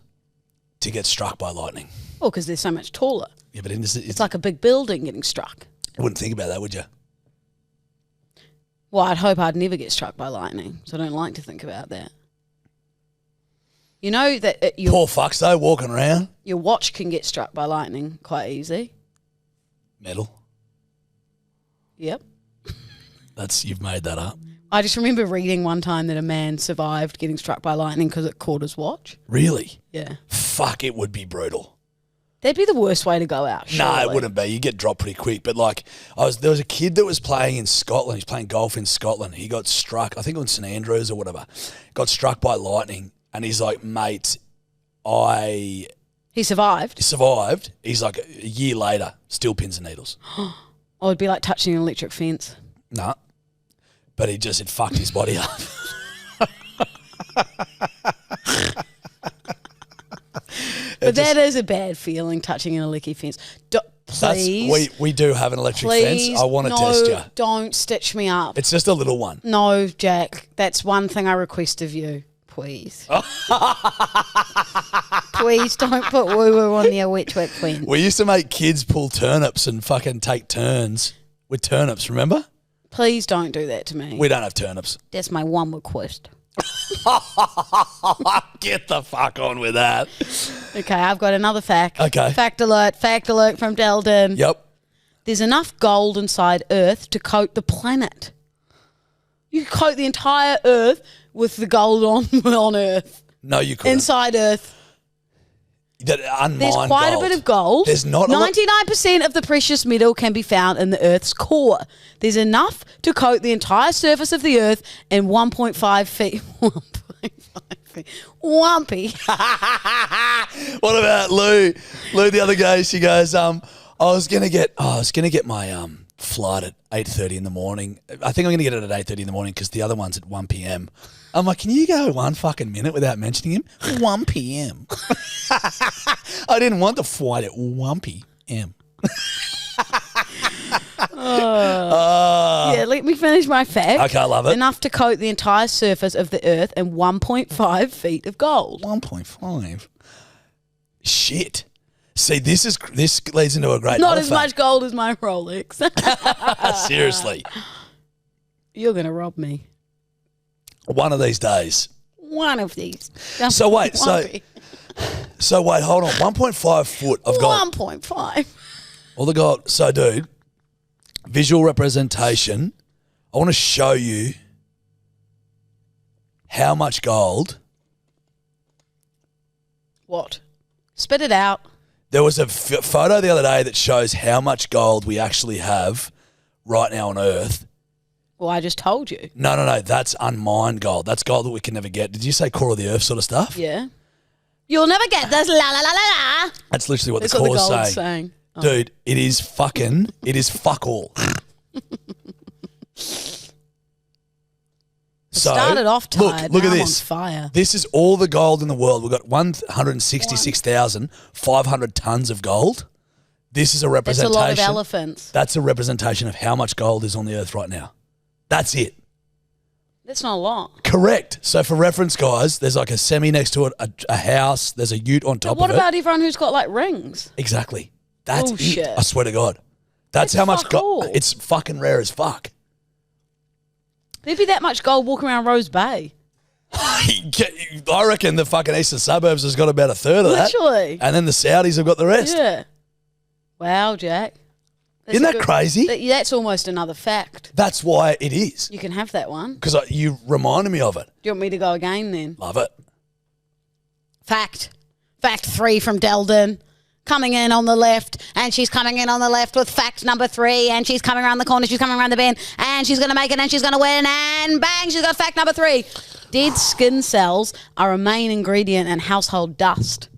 to get struck by lightning. Oh, because they're so much taller. Yeah, but it's like a big building getting struck. You wouldn't think about that, would you? Well, I'd hope I'd never get struck by lightning, so I don't like to think about that. You know that poor fucks though, walking around. Your watch can get struck by lightning quite easy. Metal. Yep. You've made that up. I just remember reading one time that a man survived getting struck by lightning because it caught his watch. Really? Yeah. Fuck, it would be brutal. That'd be the worst way to go out. Surely. No, it wouldn't be. You get dropped pretty quick. But there was a kid that was playing in Scotland. He's playing golf in Scotland. He got struck, I think on St Andrews or whatever. Got struck by lightning. And he's like, mate, He survived? He survived. He's like, a year later, still pins and needles. Oh, it'd be like touching an electric fence. Nah. But it fucked his body up. But that is a bad feeling, touching an electric fence. Please. We do have an electric fence. I want to test you. Don't stitch me up. It's just a little one. No, Jack. That's one thing I request of you. Please. Please don't put woo-woo on the electric fence. We used to make kids pull turnips and fucking take turns with turnips, remember? Please don't do that to me. We don't have turnips. That's my one request. Get the fuck on with that. Okay, I've got another fact. Okay. Fact alert from Delden. Yep. There's enough gold inside Earth to coat the planet. You could coat the entire Earth with the gold on Earth. No, you couldn't. Inside Earth. There's quite a bit of gold. There's not 99% of the precious metal can be found in the Earth's core. There's enough to coat the entire surface of the Earth in 1.5 feet. 1.5 feet. Wumpy. What about Lou? Lou the other day, she goes, I was gonna get my flight at 8:30 in the morning. I think I'm gonna get it at 8:30 in the morning because the other one's at 1 p.m. I'm like, can you go 1 fucking minute without mentioning him? 1 p.m. I didn't want the flight at 1 p.m. Yeah, let me finish my fact. Okay, I love it. Enough to coat the entire surface of the Earth in 1.5 feet of gold. 1.5. Shit. See, this leads into a great. Not as much gold as my Rolex. Seriously. You're gonna rob me. One of these days. One of these. So wait, hold on. 1.5 foot of gold. 1.5. All the gold. So, dude, visual representation. I want to show you how much gold. What? Spit it out. There was a photo the other day that shows how much gold we actually have right now on Earth. Well, I just told you. No. That's unmined gold. That's gold that we can never get. Did you say core of the earth sort of stuff? Yeah. You'll never get this. La la la la la. That's literally what That's the what the core's gold's saying. saying. Oh. Dude, it is fuck all. So, started off tired. Look now at I'm this. on fire. This is all the gold in the world. We've got 166,500 tons of gold. This is a That's a representation. lot of elephants. That's a representation of how much gold is on the earth right now. That's it. That's not a lot. Correct. So for reference, guys, there's like a semi next to it, a house. There's a ute on top But what of it. about everyone who's got like rings? Exactly. That's Bullshit. it. I swear to God. That's how much fuck gold. all. It's fucking rare as fuck. There'd be that much gold walking around Rose Bay. I reckon the fucking eastern suburbs has got about a third of that. Literally. And then the Saudis have got the rest. Yeah. Wow, Jack. That's Isn't a that crazy? That's almost another fact. That's why it is. You can have that one. Because you reminded me of it. Do you want me to go again then? Love it. Fact 3 from Delden. Coming in on the left, and she's coming in on the left with fact number 3, and she's coming around the corner, she's coming around the bend, and she's going to make it, and she's going to win, and bang, she's got fact number 3. Dead skin cells are a main ingredient in household dust.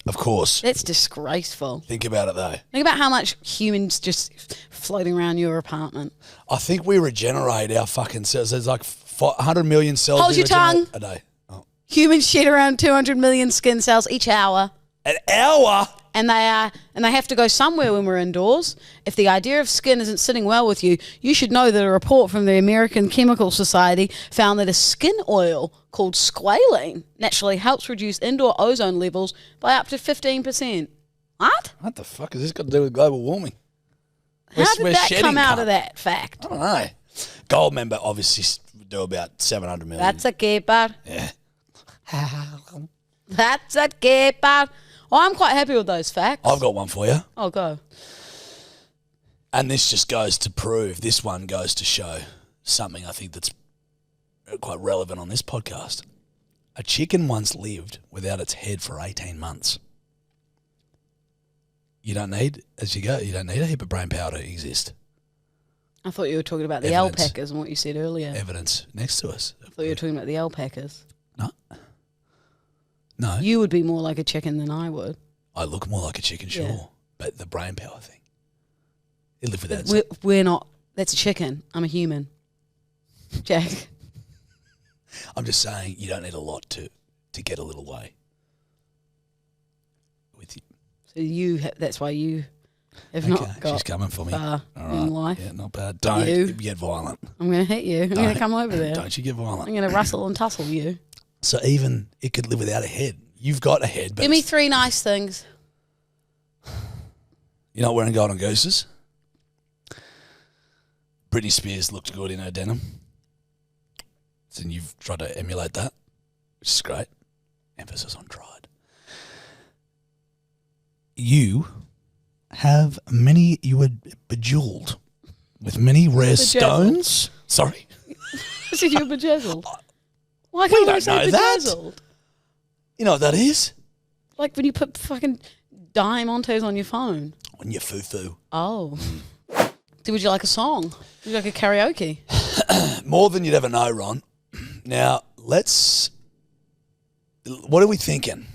Of course. That's disgraceful. Think about it, though. Think about how much humans just floating around your apartment. I think we regenerate our fucking cells. There's like 100 million cells. Hold we your regenerate tongue. a day. Oh. Humans shed around 200 million skin cells each hour. An hour? And they have to go somewhere when we're indoors. If the idea of skin isn't sitting well with you, you should know that a report from the American Chemical Society found that a skin oil called squalene naturally helps reduce indoor ozone levels by up to 15%. What? What the fuck has this got to do with global warming? How did that shedding, come out cunt. of that fact? I don't know. Gold member obviously do about 700 million. That's a keeper. Yeah. That's a keeper. Oh, I'm quite happy with those facts. I've got one for you. Oh, go. And this just goes to prove, this one goes to show something I think that's quite relevant on this podcast. A chicken once lived without its head for 18 months. You don't need a heap of brain power to exist. I thought you were talking about the Evidence. alpacas and what you said earlier. Evidence next to us. I thought you were talking about the alpacas. No. You would be more like a chicken than I would. I look more like a chicken, sure. Yeah. But the brain power thing. It lived without its We're not. That's a chicken. I'm a human. Jack. I'm just saying you don't need a lot to get a little way. With you. So that's why you have Okay, not got she's coming for me. far All in right. life. Yeah, not bad. Don't You. get violent. I'm going to hit you. I'm going to come over there. Don't you get violent. I'm going to rustle and tussle you. So even it could live without a head. You've got a head, but Give me 3 nice things. you're not wearing golden gooses. Britney Spears looked good in her denim. So you've tried to emulate that, which is great. Emphasis on tried. You were bejeweled with many rare Bedazzled. stones. Sorry. I said you're bedazzled. Why We can't I don't say know that. bedazzled? You know what that is? Like when you put fucking diamantes on your phone. On your foo-foo. Oh. Would you like a song? Would you like a karaoke? More than you'd ever know, Ron. Now, what are we thinking?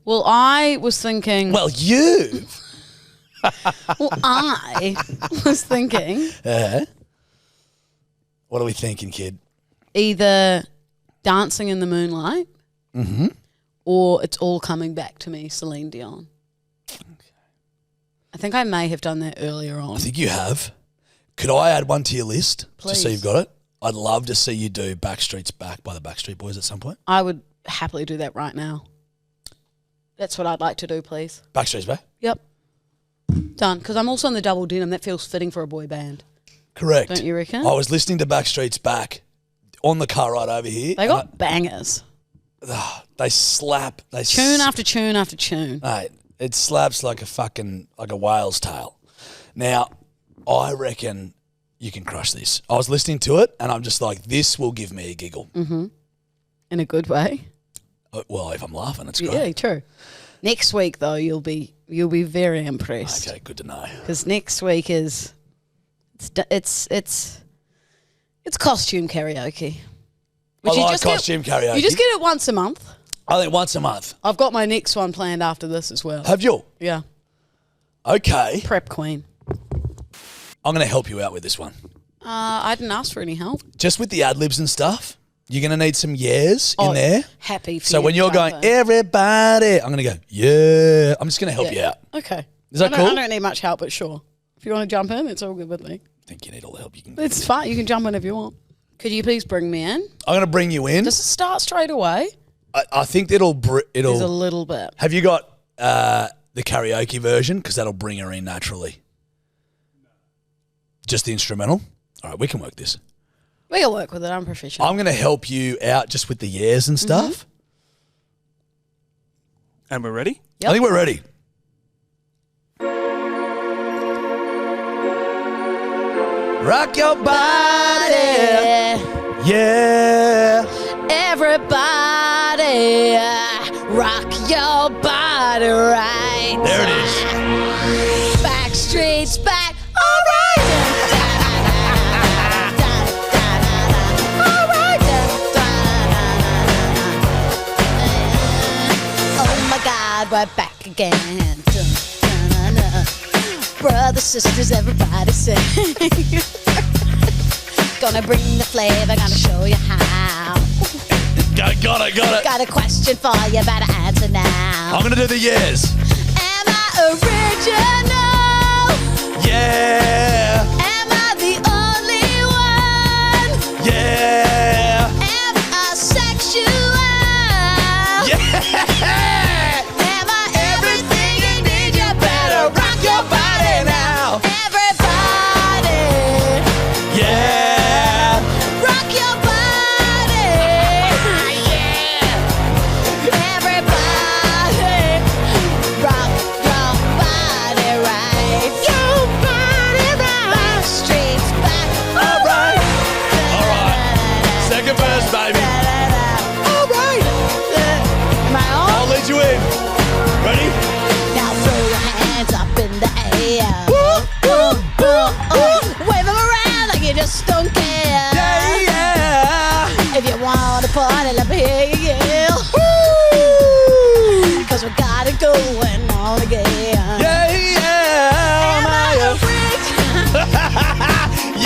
Well, I was thinking... Well, you. I was thinking What are we thinking, kid? either Dancing in the Moonlight Mm-hmm. or It's All Coming Back to Me, Celine Dion. I think I may have done that earlier on. I think you have. Could I add one to your list? Please. Just so you've got it? I'd love to see you do Backstreet's Back by the Backstreet Boys at some point. I would happily do that right now. That's what I'd like to do, please. Backstreet's Back? Yep. Done. Because I'm also in the double denim. That feels fitting for a boy band. Correct. Don't you reckon? I was listening to Backstreet's Back on the car ride over here. They got bangers. They slap. They Tune after tune after tune. Mate, it slaps like a whale's tail. Now, I reckon you can crush this. I was listening to it and I'm just like, this will give me a giggle. Mm-hmm. In a good way. Well, if I'm laughing, it's great. Yeah, true. Next week though, you'll be very impressed. Okay, good to know. Because next week is it's It's costume karaoke. I like just costume karaoke. You just get it once a month. I think once a month. I've got my next one planned after this as well. Have you? Yeah. Okay. Prep queen. I'm going to help you out with this one. I didn't ask for any help. Just with the ad-libs and stuff, you're going to need some yeahs in there. Happy for So you when to you're jump going, in. everybody, I'm going to go, yeah. I'm just going to help you out. Okay. Is that I cool? don't need much help, but sure. If you want to jump in, it's all good with me. I think you need all the help you can. It's fine. You can jump in if you want. Could you please bring me in? I'm going to bring you in. Does it start straight away? I think it'll. There's a little bit. Have you got the karaoke version? Because that'll bring her in naturally. Just the instrumental? All right, we can work this. We can work with it. I'm professional. I'm going to help you out just with the yeahs and stuff. And we're ready? Yep. I think we're ready. Rock your body. Yeah. Everybody, rock your body right. There it is. Backstreet's back. All right. All right. Oh my God, we're back again. Brothers, sisters, everybody sing. Gonna bring the flavor, gonna show you how. Got it. Got a question for you, better answer now. I'm going to do the yeahs. Am I original? Yeah. Am I the only one? Yeah. Am I sexual? Yeah. Am I everything you need? You better rock your body now. Everybody, Yeah. rock your body. Everybody, rock your body right. Your body right. Backstreet's back. All right. Second verse, baby. All right. Am I on? I'll lead you in. Ready? Now throw your hands up in the air. Wave them around like you just don't care. Yeah. If you want to party, let me hear you yell. Cause we got it going on again. Yeah. Am I a freak?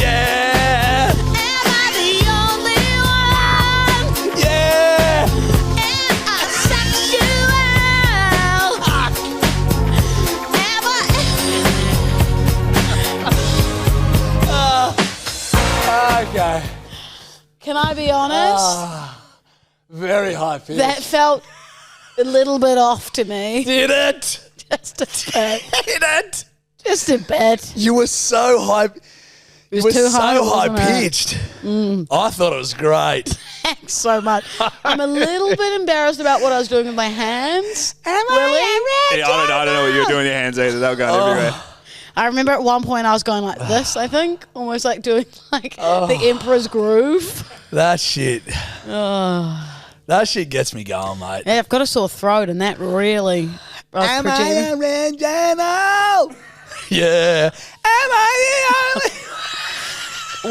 Yeah. Am I the only one? Yeah. Am I sexual? Am I... Okay. Can I be honest? Very high pitch. That felt a little bit off to me. Did it? Just a bit. Did it? Just a bit. You were so high. It You was were too so high, wasn't it? pitched. I thought it was great. Thanks so much. I'm a little bit embarrassed about what I was doing with my hands. Yeah, I don't know what you were doing with your hands either. They were going everywhere. I remember at one point I was going like this, I think. Almost like doing like the Emperor's Groove. That shit. That shit gets me going, mate. Yeah, I've got a sore throat and that really... Am I original? Yeah. Am I the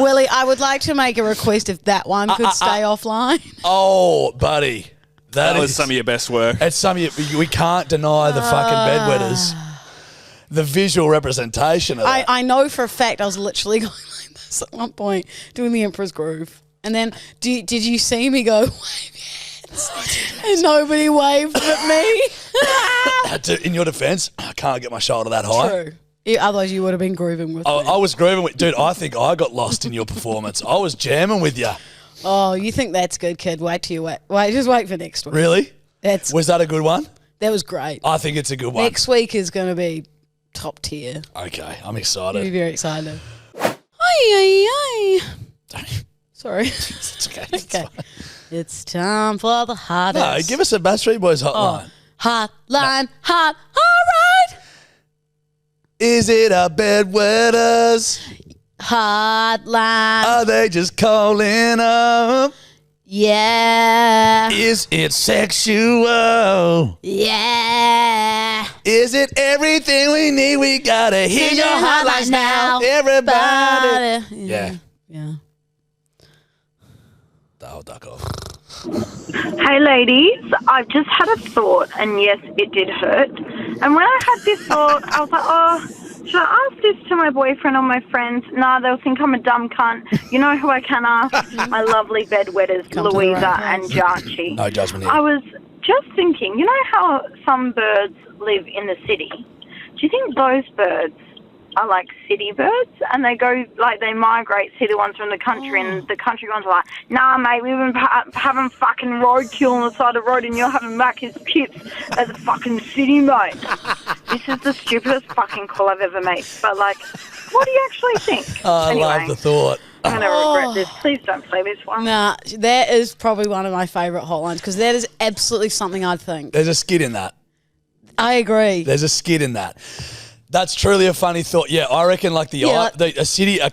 only? Willie, I would like to make a request if that one could stay offline. Oh, buddy. That was is- some of your best work. It's some of you, we can't deny the fucking bedwetters. The visual representation of that. I know for a fact I was literally going like this at one point, doing the Emperor's Groove. And then, did you see me go, wave your hands? And nobody waved but me. In your defence, I can't get my shoulder that high. True. Otherwise, you would have been grooving with me. I was grooving with... Dude, I think I got lost in your performance. I was jamming with you. Oh, you think that's good, kid? Wait, just wait for next week. Really? Was that a good one? That was great. I think it's a good one. Next week is going to be top tier. Okay, I'm You'll be excited. very excited. Ay. Sorry. It's okay. Okay. It's time for the hottest. No, give us a Backstreet Boys hotline. Hotline, hot. All right. Is it a bedwetters? Hotline. Are they just calling up? Yeah. Is it sexual? Yeah. Is it everything we need? We gotta hear your hotlines now. Everybody. Yeah. I'll duck off. Hey ladies, I've just had a thought, and yes, it did hurt. And when I had this thought, I was like, oh, should I ask this to my boyfriend or my friends? Nah, they'll think I'm a dumb cunt. You know who I can ask? My lovely bedwetters, Come to the Louisa right and place. Jarchi. No judgment here. I was just thinking, you know how some birds live in the city? Do you think those birds are like city birds, and they go, like, they migrate, see the ones from the country, and the country ones are like, nah, mate, we've been having fucking roadkill on the side of the road, and you're having back his chips as a fucking city, mate. This is the stupidest fucking call I've ever made. But, like, what do you actually think? I love the thought. I'm going to regret this. Please don't play this one. Nah, that is probably one of my favourite hotlines because that is absolutely something I'd think. There's a skit in that. I agree. There's a skit in that. That's truly a funny thought. Yeah, I reckon like a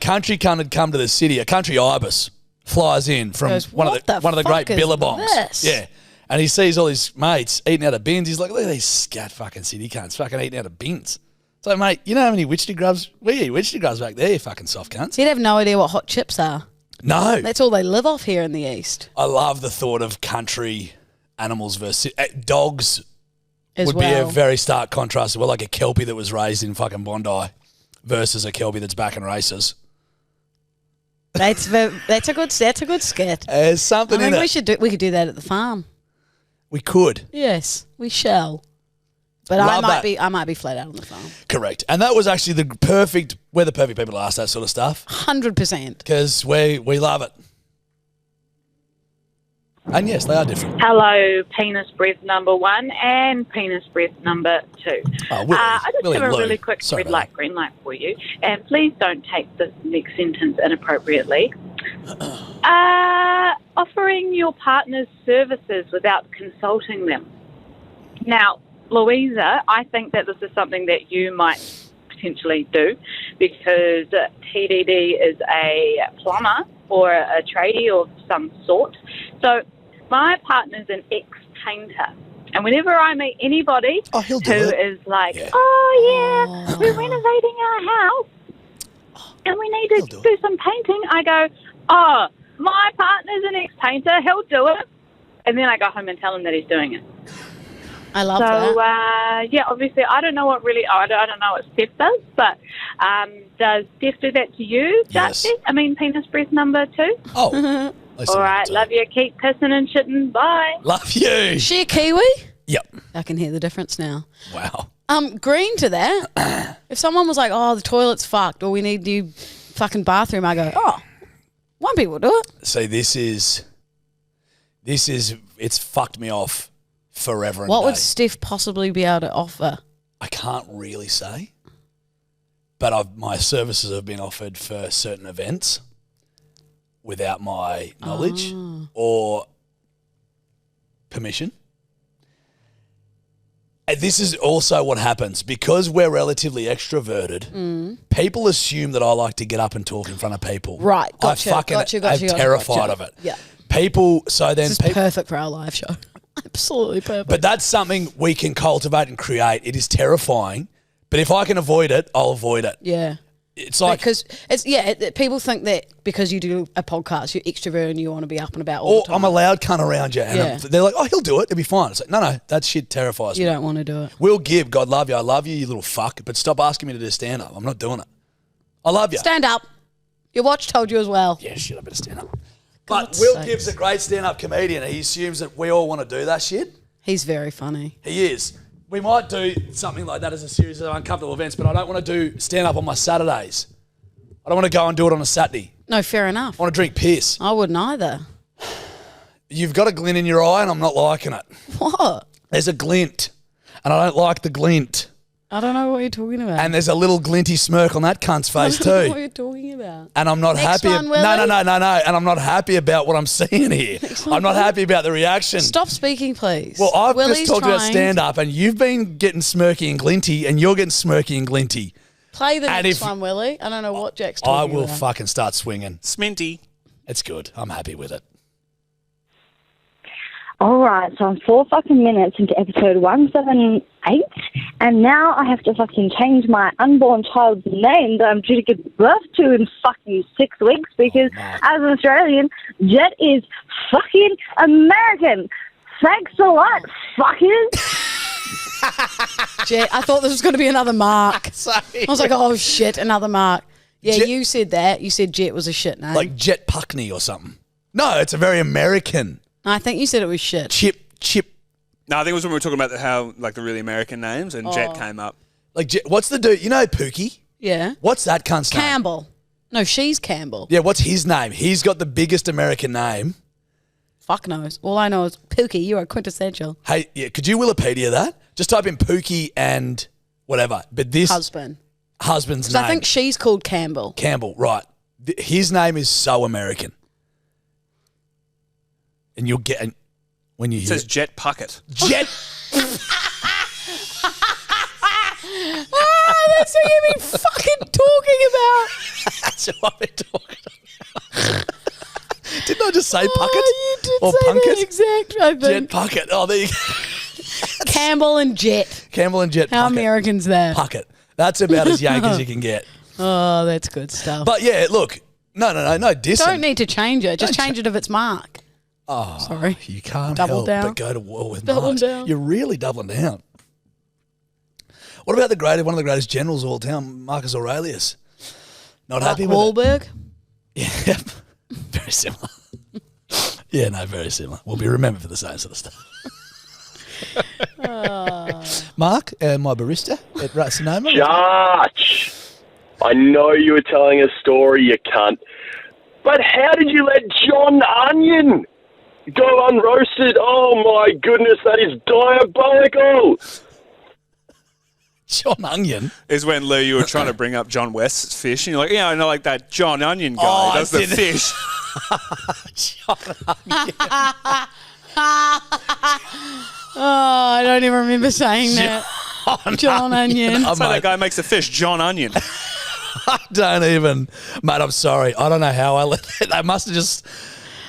country cunt had come to the city, a country ibis flies in from Goes, one of the great fuck is billabongs. this? Yeah. And he sees all his mates eating out of bins. He's like, look at these scat fucking city cunts fucking eating out of bins. So, mate, you know how many Wichita grubs? We eat Wichita grubs back there, you fucking soft cunts. You'd have no idea what hot chips are. No. That's all they live off here in the east. I love the thought of country animals versus dogs. As Would well. be a very stark contrast. Well, like a Kelpie that was raised in fucking Bondi versus a Kelpie that's back in races. That's a good skit. There's something I in think it. we could do that at the farm. We could. Yes, we shall. But Love I might be flat out on the farm. Correct. And that was actually we're the perfect people to ask that sort of stuff 100%. because we love it. And yes, they are different. Hello, penis breath number 1 and penis breath number 2. Oh, Willie, I just Willie have a and Lou. really quick Sorry red about light, green light for you. And please don't take this next sentence inappropriately. Offering your partner's services without consulting them. Now, Louisa, I think that this is something that you might potentially do because TDD is a plumber or a tradie of some sort. So my partner's an ex-painter. And whenever I meet anybody he'll who do it. is like, Yeah. we're renovating our house and we need to do some painting, I go, oh, my partner's an ex-painter, he'll do it. And then I go home and tell him that he's doing it. I love So, that. obviously, I don't know what Steph does, but does Steph do that to you, Yes. Darcy? I mean, penis breath number 2? Oh. All right, love you. Keep pissing and shitting. Bye. Love you. She a Kiwi? Yep. I can hear the difference now. Wow. Green to that. If someone was like, oh, the toilet's fucked or we need new fucking bathroom, I go, oh, one people do it. See, this is it's fucked me off forever and What day. would Steph possibly be able to offer? I can't really say, but my services have been offered for certain events without my knowledge or permission. And this is also what happens because we're relatively extroverted. People assume that I like to get up and talk in front of people. Right, gotcha, I fucking am terrified of it. Yeah. People. So then This is perfect for our live show. Absolutely perfect. But that's something we can cultivate and create. It is terrifying, but if I can avoid it, I'll avoid it. yeah. It's like, Because people think that because you do a podcast, you're extrovert and you want to be up and about all or the time. I'm a loud cunt around you, and Yeah. they're like, "Oh, he'll do it. It'll be fine." It's like, no, that shit terrifies You me. don't want to do it. Will Gibb, God love you. I love you, you little fuck. But stop asking me to do stand up. I'm not doing it. I love you. Stand up. Your watch told you as well. Yeah, shit. I better stand up. But God's Will sakes. Gibb's a great stand up comedian. He assumes that we all want to do that shit. He's very funny. He is. We might do something like that as a series of uncomfortable events, but I don't want to do stand up on my Saturdays. I don't want to go and do it on a Saturday. No, fair enough. I want to drink piss. I wouldn't either. You've got a glint in your eye and I'm not liking it. What? There's a glint and I don't like the glint. I don't know what you're talking about. And there's a little glinty smirk on that cunt's face I don't know what too. you're talking about. And I'm not Next happy. one, Willie. No. And I'm not happy about what I'm seeing here. I'm not happy about the reaction. Stop speaking, please. Well, I've Willie's just talked about trying- stand up and you've been getting smirky and glinty and you're getting smirky and glinty. Play the And next if- one, Willie. I don't know what Jack's I talking will about. fucking start swinging. Sminty. It's good. I'm happy with it. All right, so I'm 4 fucking minutes into episode 178 8, and now I have to fucking change my unborn child's name that I'm due to give birth to in fucking 6 weeks because as an Australian, Jet is fucking American. Thanks a lot, fuckers. Jet, I thought this was going to be another Mark. Sorry. I was like, oh shit, another Mark. Yeah, Jet- you said that. You said Jet was a shit name. Like Jet Puckney or something. No, it's a very American. I think you said it was shit. Chip. No, I think it was when we were talking about how like the really American names, and Jet came up. Like, what's the dude? You know Pookie? Yeah. What's that cunt's name? Campbell. No, she's Campbell. Yeah, what's his name? He's got the biggest American name. Fuck knows. All I know is Pookie, you are quintessential. Hey, yeah, could you Wikipedia that? Just type in Pookie and whatever. But this Husband's name. I think she's called Campbell. Campbell, right. His name is so American. And you'll get when you It hear says Jet Puckett. Jet. That's what you've been fucking talking about. That's what we're talking about. Didn't I just say Puckett? Oh, you did or say Punkett? that exact, I think. Jet Puckett. Oh, there you go. Campbell and Jet. Campbell and Jet How Puckett. American's that? Puckett. That's about as yank as you can get. Oh, that's good stuff. But yeah, look. No dissing. Don't need to change it. Just change it if it's Mark. Oh, sorry. You can't Double help down. but go to war with Double Marx. down. You're really doubling down. What about one of the greatest generals of all time, Marcus Aurelius? Not happy with Wahlberg? it? Yeah, very similar. Yeah, no, very similar. We'll be remembered for the same sort of stuff. Mark, my barista at Rat Sonoma. Judge, I know you were telling a story, you cunt. But how did you let John Onion go unroasted? Oh my goodness, that is diabolical. John Onion? Is when, Lou, you were trying to bring up John West's fish, and you're like, yeah, I know, like that John Onion guy. Oh, That's I the didn't- fish. Oh, I don't even remember saying that. John Onion. That's how that guy makes a fish, John Onion. I don't even, mate. I'm sorry. I don't know how I let it. I must have just.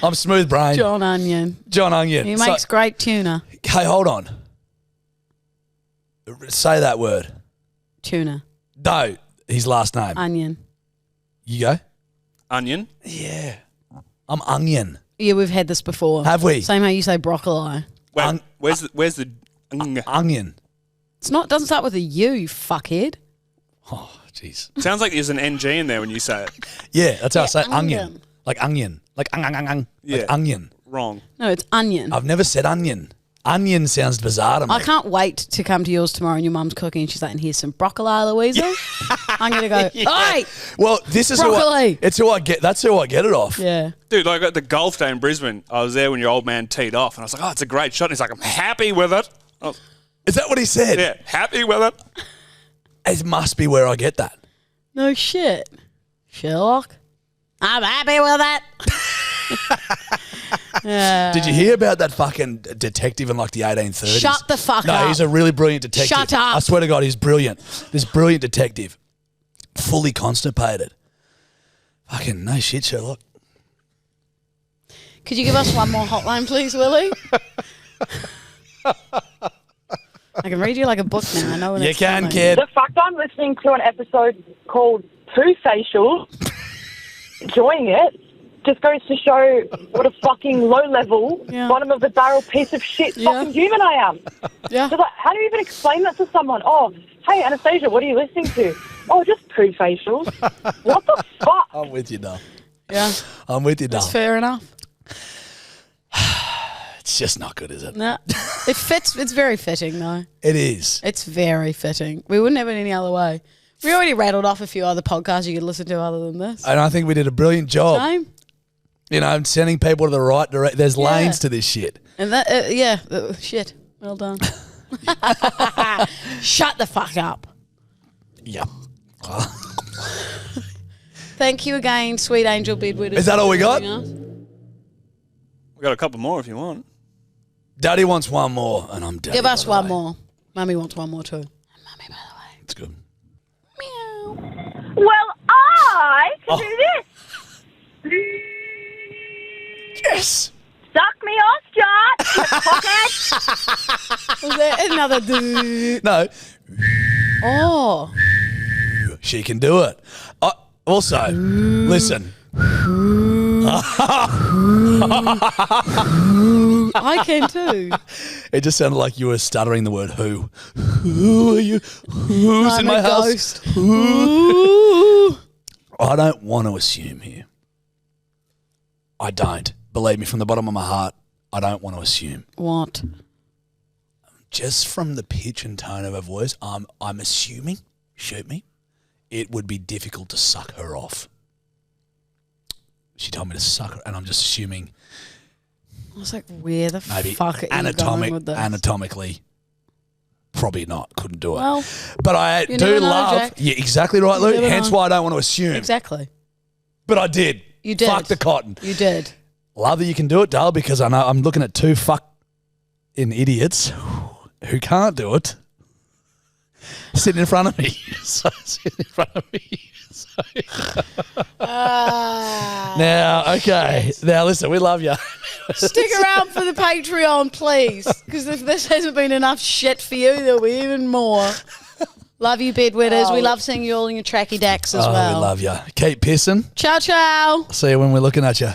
I'm smooth brain. John Onion. John Onion. He makes great tuna. Hey, hold on. Say that word. Tuna. No, his last name. Onion. You go. Onion? Yeah. I'm Onion. Yeah, we've had this before. Have we? Same how you say broccoli. Wait, where's the Onion. It's not. Doesn't start with a U, you fuckhead. Oh, jeez. Sounds like there's an NG in there when you say it. Yeah, that's how I say onion. onion. Like onion. Like Yeah. Like onion. Wrong. No, it's onion. I've never said onion. Onion sounds bizarre to me. I can't wait to come to yours tomorrow and your mum's cooking and she's like, and here's some broccoli, Louisa. I'm going to go, oi! Well, this is Broccoli. it's who I get. That's who I get it off. Yeah. Dude, like at the golf day in Brisbane, I was there when your old man teed off, and I was like, oh, it's a great shot. And he's like, I'm happy with it. I was, Is that what he said? yeah, happy with it. It must be where I get that. No shit. Sherlock. I'm happy with it. Did you hear about that fucking detective in like the 1830s? Shut the fuck No, up. he's a really brilliant detective. Shut up. I swear to God, he's brilliant. This brilliant detective. Fully constipated. Fucking no shit, Sherlock. Could you give us one more hotline, please, Willie? I can read you like a book now. I know when You it's can, coming. kid. The fact I'm listening to an episode called Poo Facial, enjoying it, just goes to show what a fucking low-level, Yeah. bottom-of-the-barrel piece of shit fucking human I am. Yeah. So like, how do you even explain that to someone? Oh, hey, Anastasia, what are you listening to? Oh, just poo facials. What the fuck? I'm with you, Dom. Yeah. I'm with you, Dom. That's fair enough. It's just not good, is it? No. It fits. It's very fitting, though. It is. It's very fitting. We wouldn't have it any other way. We already rattled off a few other podcasts you could listen to other than this. And I think we did a brilliant job. Same. You know, sending people to the right direction. There's lanes to this shit. And that, shit. Well done. Shut the fuck up. Yeah. Thank you again, sweet angel bedwetter. Is that all we got? We got a couple more if you want. Daddy wants one more, and I'm daddy. Give us by the one way. more. Mummy wants one more too. And Mummy, by the way. It's good. Meow. Well, I can do this. Yes. Suck me off, Jot, you cockhead. Was that another? No, Oh, she can do it. Also, listen. I can too. It just sounded like you were stuttering the word who. Who are you? Who's in I'm my a house? ghost. Who? I don't want to assume here. I don't. Believe me, from the bottom of my heart, I don't want to assume. What? Just from the pitch and tone of her voice, I'm assuming, shoot me, it would be difficult to suck her off. She told me to suck her, and I'm just assuming I was like, where the maybe fuck are you going with this? anatomically, probably not, couldn't do it. Well, but I you do never know, love, Jack. yeah, exactly right, You Lou. never Hence know. why I don't want to assume. Exactly. But I did. You did. Fuck the cotton. You did. Love that you can do it, Dale, because I know I'm looking at two idiots who can't do it sitting in front of me. Sitting in front of me. Now, okay. Now, listen, we love you. Stick around for the Patreon, please, because if this hasn't been enough shit for you, there'll be even more. Love you, bedwetters. We love seeing you all in your tracky dacks as well. We love you. Keep pissing. Ciao, ciao. See you when we're looking at you.